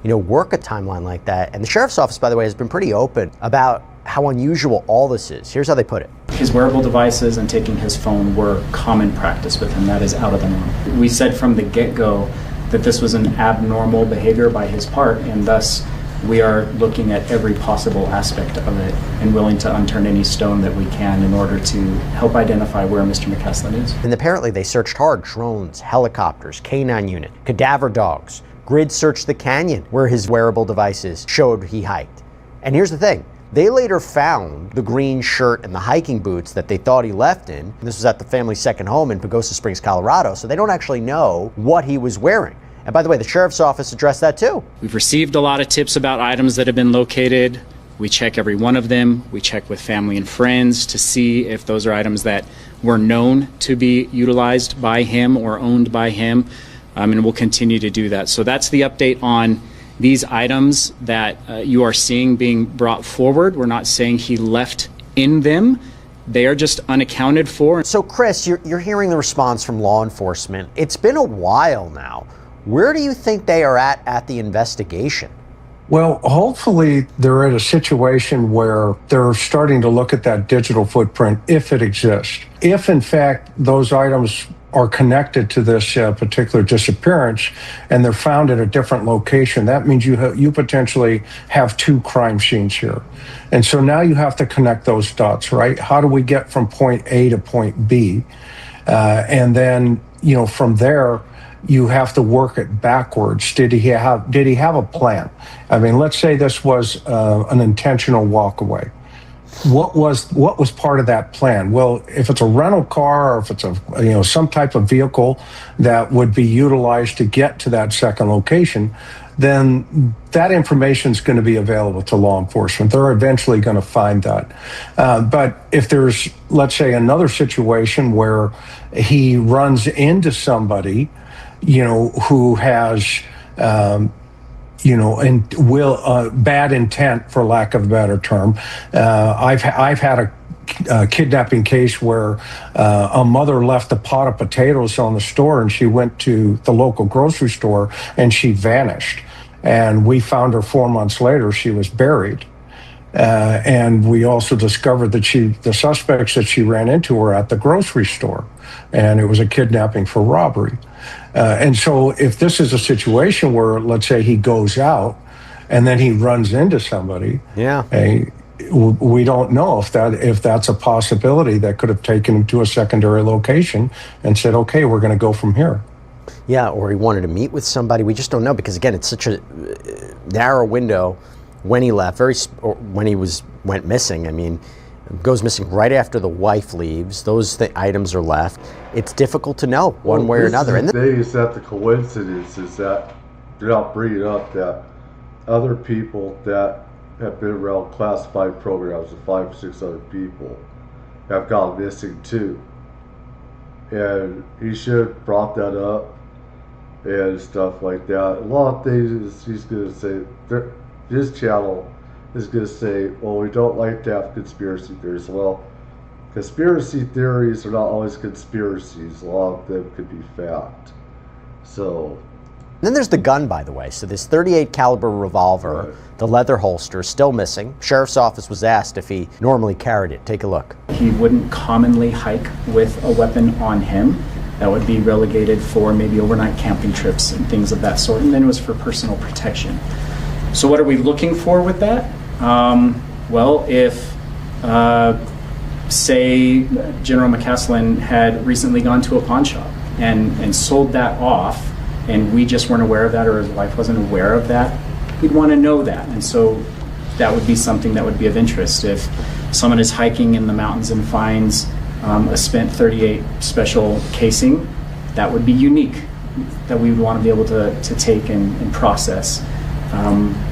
work a timeline like that. And the sheriff's office, by the way, has been pretty open about how unusual all this is. Here's how they put it. His wearable devices and taking his phone were common practice with him. That is out of the norm. We said from the get-go that this was an abnormal behavior by his part, and thus we are looking at every possible aspect of it and willing to unturn any stone that we can in order to help identify where Mr. McCaslin is. And apparently they searched hard. Drones, helicopters, K9 unit, cadaver dogs, grid searched the canyon where his wearable devices showed he hiked. And here's the thing. They later found the green shirt and the hiking boots that they thought he left in. This was at the family's second home in Pagosa Springs, Colorado, so they don't actually know what he was wearing. And by the way, the sheriff's office addressed that too. We've received a lot of tips about items that have been located. We check every one of them. We check with family and friends to see if those are items that were known to be utilized by him or owned by him, and we'll continue to do that. So that's the update on these items that you are seeing being brought forward. We're not saying he left in them. They are just unaccounted for. So Chris, you're hearing the response from law enforcement. It's been a while now. Where do you think they are at the investigation? Well, hopefully they're at a situation where they're starting to look at that digital footprint if it exists. If in fact those items are connected to this particular disappearance and they're found at a different location, that means you potentially have two crime scenes here. And so now you have to connect those dots, right? How do we get from point A to point B? And then, from there, you have to work it backwards. Did he have a plan? I mean, let's say this was an intentional walk away. What was part of that plan? Well, if it's a rental car or if it's a some type of vehicle that would be utilized to get to that second location, then that information is going to be available to law enforcement. They're eventually going to find that. But if there's, let's say, another situation where he runs into somebody who has, and bad intent, for lack of a better term. I've had a kidnapping case where a mother left a pot of potatoes on the store and she went to the local grocery store and she vanished. And we found her 4 months later. She was buried. And we also discovered that the suspects that she ran into were at the grocery store, and it was a kidnapping for robbery. And so if this is a situation where, let's say, he goes out and then he runs into somebody, we don't know if that's a possibility that could have taken him to a secondary location and said, okay, we're going to go from here. Yeah, or he wanted to meet with somebody. We just don't know because, again, it's such a narrow window. When he left, when he went missing, I mean, goes missing right after the wife leaves. Those items are left. It's difficult to know one way or another. And is that the coincidence is that you're not bringing up that other people that have been around classified programs of 5 or 6 other people have gone missing too, and he should have brought that up and stuff like that. A lot of things he's going to say. His channel is going to say, well, we don't like to have conspiracy theories. Well, conspiracy theories are not always conspiracies. A lot of them could be fact. So. And then there's the gun, by the way. So this .38 caliber revolver, the leather holster, still missing. Sheriff's office was asked if he normally carried it. Take a look. He wouldn't commonly hike with a weapon on him. That would be relegated for maybe overnight camping trips and things of that sort. And then it was for personal protection. So what are we looking for with that? Well, if, say, General McCaslin had recently gone to a pawn shop and sold that off, and we just weren't aware of that, or his wife wasn't aware of that, we'd want to know that. And so that would be something that would be of interest. If someone is hiking in the mountains and finds a spent .38 special casing, that would be unique, that we would want to be able to take and process.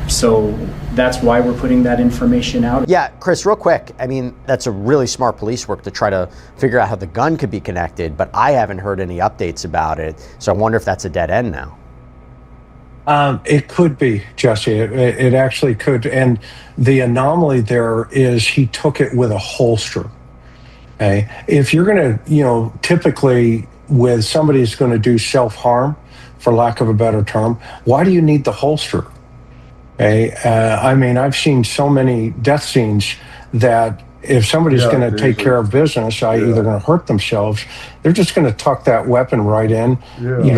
So that's why we're putting that information out. Yeah, Chris, real quick, I mean, that's a really smart police work to try to figure out how the gun could be connected, but I haven't heard any updates about it, so I wonder if that's a dead end now. It could be, Jesse. It actually could. And the anomaly there is he took it with a holster. Okay? If you're going to, typically with somebody who's going to do self-harm, for lack of a better term, why do you need the holster? Okay? I mean, I've seen so many death scenes that if somebody's going to take care of business, i.e. they're going to hurt themselves, they're just going to tuck that weapon right in,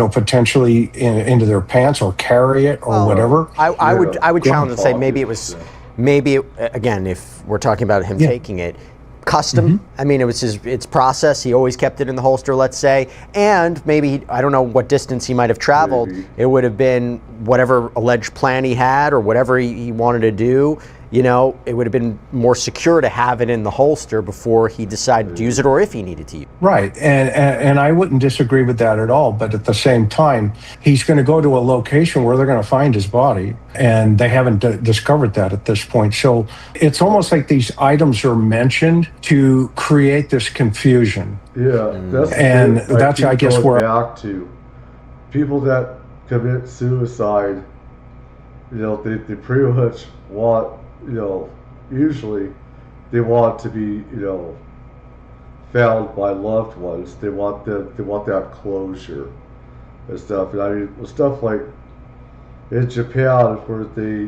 potentially into their pants or carry it or whatever. I would challenge and say maybe again, if we're talking about him taking it, custom. I mean, it was it's process. He always kept it in the holster, let's say, and maybe I don't know what distance he might have traveled. It would have been whatever alleged plan he had or whatever he wanted to do. It would have been more secure to have it in the holster before he decided to use it, or if he needed to use it. Right, and I wouldn't disagree with that at all, but at the same time, he's going to go to a location where they're going to find his body, and they haven't discovered that at this point. So it's almost like these items are mentioned to create this confusion. Yeah, that's I guess where back to people that commit suicide. They pretty much want. Usually they want to be, found by loved ones. They want that closure and stuff. And I mean, stuff like in Japan, where they,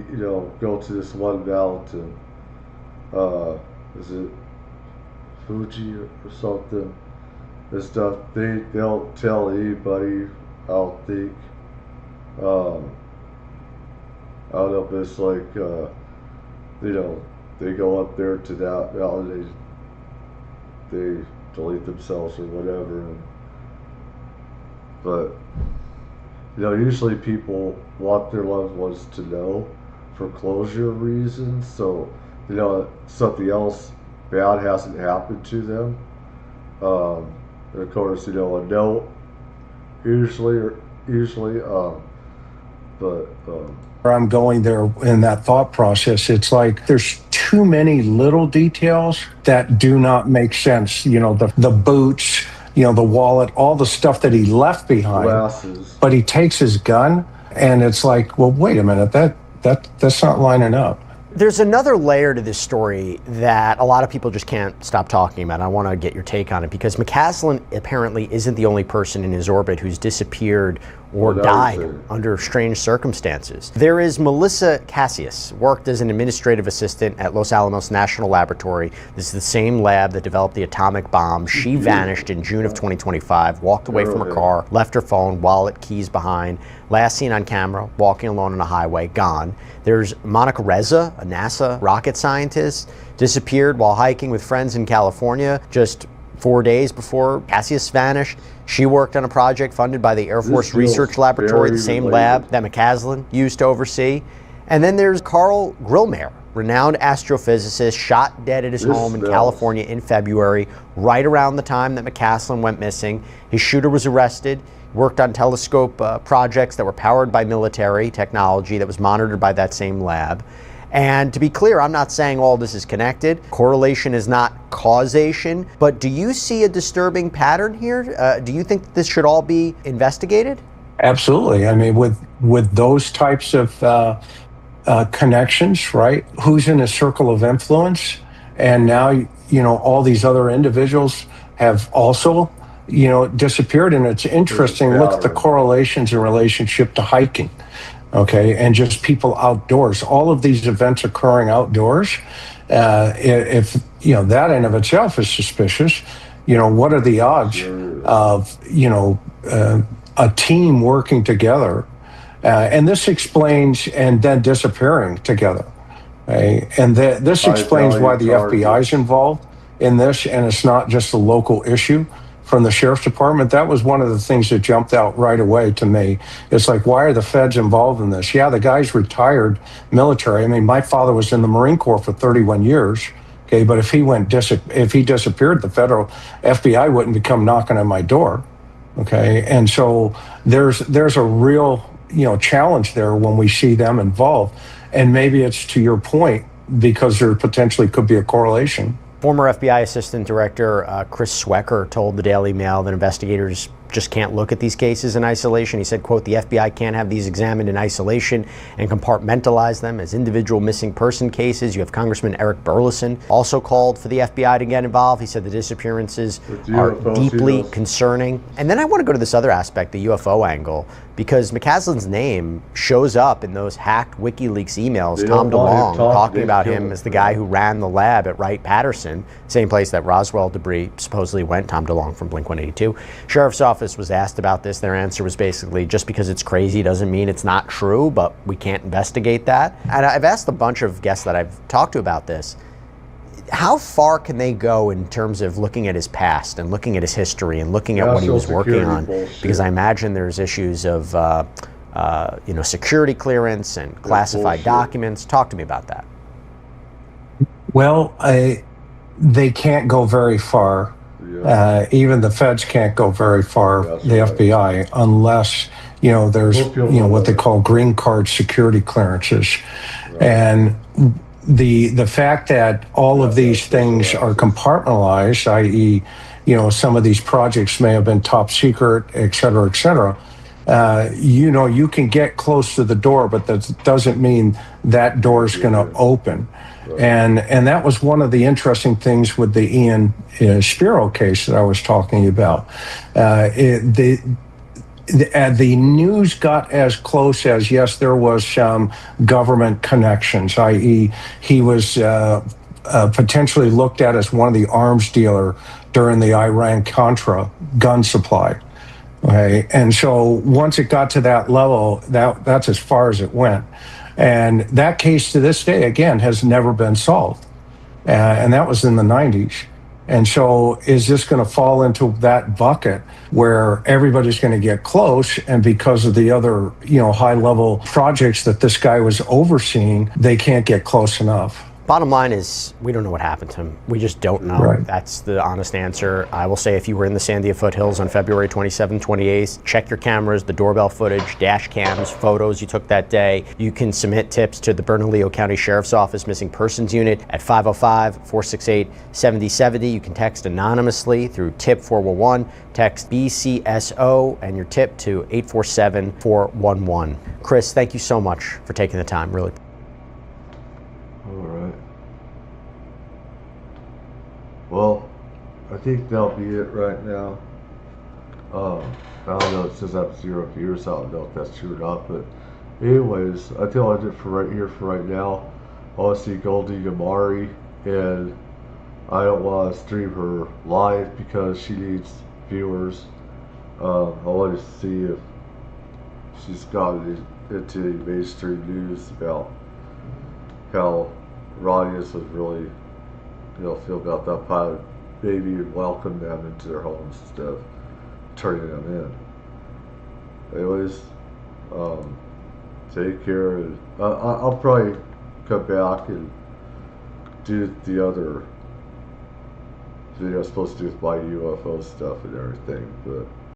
go to this one mountain, is it Fuji or something, and stuff. They don't tell anybody, I don't think. I don't know if it's like, they go up there to that mountain, they delete themselves or whatever. But, usually people want their loved ones to know for closure reasons, so, something else bad hasn't happened to them. And of course, a note, usually, where I'm going there in that thought process, it's like there's too many little details that do not make sense. The boots, the wallet, all the stuff that he left behind. Glasses. But he takes his gun, and it's like, well, wait a minute, that's not lining up. There's another layer to this story that a lot of people just can't stop talking about. I want to get your take on it because McCaslin apparently isn't the only person in his orbit who's disappeared or died under strange circumstances. There is Melissa Cassius, worked as an administrative assistant at Los Alamos National Laboratory. This is the same lab that developed the atomic bomb. She vanished in June of 2025, walked away from her car, left her phone, wallet, keys behind. Last seen on camera, walking alone on a highway, gone. There's Monica Reza, a NASA rocket scientist, disappeared while hiking with friends in California just 4 days before Cassius vanished. She worked on a project funded by the Air Force Research Laboratory, the same lab that McCaslin used to oversee. And then there's Carl Grillmeyer, renowned astrophysicist, shot dead at his home in California in February, right around the time that McCaslin went missing. His shooter was arrested, worked on telescope projects that were powered by military technology that was monitored by that same lab. And to be clear, I'm not saying all this is connected. Correlation is not causation. But do you see a disturbing pattern here? Do you think this should all be investigated? Absolutely. I mean, with those types of connections, right? Who's in a circle of influence? And now, all these other individuals have also, disappeared. And it's interesting. Look at the correlations in relationship to hiking. Okay, and just people outdoors. All of these events occurring outdoors. If that in of itself is suspicious, what are the odds of a team working together, and this explains and then disappearing together. Okay? And this explains why the FBI is involved in this, and it's not just a local issue from the sheriff's department, that was one of the things that jumped out right away to me. It's like, why are the feds involved in this? Yeah, the guy's retired military. I mean, my father was in the Marine Corps for 31 years. Okay, but if he disappeared, the federal FBI wouldn't be come knocking on my door. Okay, and so there's a real challenge there when we see them involved, and maybe it's to your point because there potentially could be a correlation. Former FBI Assistant Director Chris Swecker told the Daily Mail that investigators just can't look at these cases in isolation. He said, quote, "The FBI can't have these examined in isolation and compartmentalize them as individual missing person cases." You have Congressman Eric Burleson also called for the FBI to get involved. He said the disappearances are deeply concerning. And then I want to go to this other aspect, the UFO angle, because McCaslin's name shows up in those hacked WikiLeaks emails. Tom DeLonge talking about him as the guy who ran the lab at Wright-Patterson, same place that Roswell debris supposedly went. Tom DeLonge from Blink-182. Sheriff's Office was asked about this. Their answer was basically, just because it's crazy doesn't mean it's not true, but we can't investigate that. And I've asked a bunch of guests that I've talked to about this, how far can they go in terms of looking at his past and looking at his history and looking at what he was working on? Because I imagine there's issues of security clearance and classified documents. Talk to me about that. Well, they can't go very far. Even the feds can't go very far, the FBI, unless there's what they call green card security clearances. And the fact that all of these things are compartmentalized, i.e., some of these projects may have been top secret, et cetera, you can get close to the door, but that doesn't mean that door is going to open. And that was one of the interesting things with the Ian Spiro case that I was talking about. The news got as close as, yes, there was some government connections, i.e. he was potentially looked at as one of the arms dealer during the Iran-Contra gun supply. Okay, and so once it got to that level, that's as far as it went. And that case to this day, again, has never been solved. And that was in the 90s. And so is this going to fall into that bucket where everybody's going to get close, and because of the other, high-level projects that this guy was overseeing, they can't get close enough? Bottom line is, we don't know what happened to him. We just don't know. Right. That's the honest answer. I will say, if you were in the Sandia foothills on February 27th, 28th, check your cameras, the doorbell footage, dash cams, photos you took that day. You can submit tips to the Bernalillo County Sheriff's Office Missing Persons Unit at 505-468-7070. You can text anonymously through tip 411, text BCSO, and your tip to 847-411. Chris, thank you so much for taking the time, really. All right. Well, I think that'll be it right now. I don't know, it says I have 0 viewers. I don't know if that's true or not, but anyways, I think I'll do it for right now. I want to see Goldie Gamari, and I don't want to stream her live because she needs viewers. I want to see if she's gotten into mainstream news about how Ranius was really, feel about that pilot baby and welcome them into their homes instead of turning them in. Anyways, take care, and I'll probably come back and do the other video I'm supposed to do with my UFO stuff and everything, but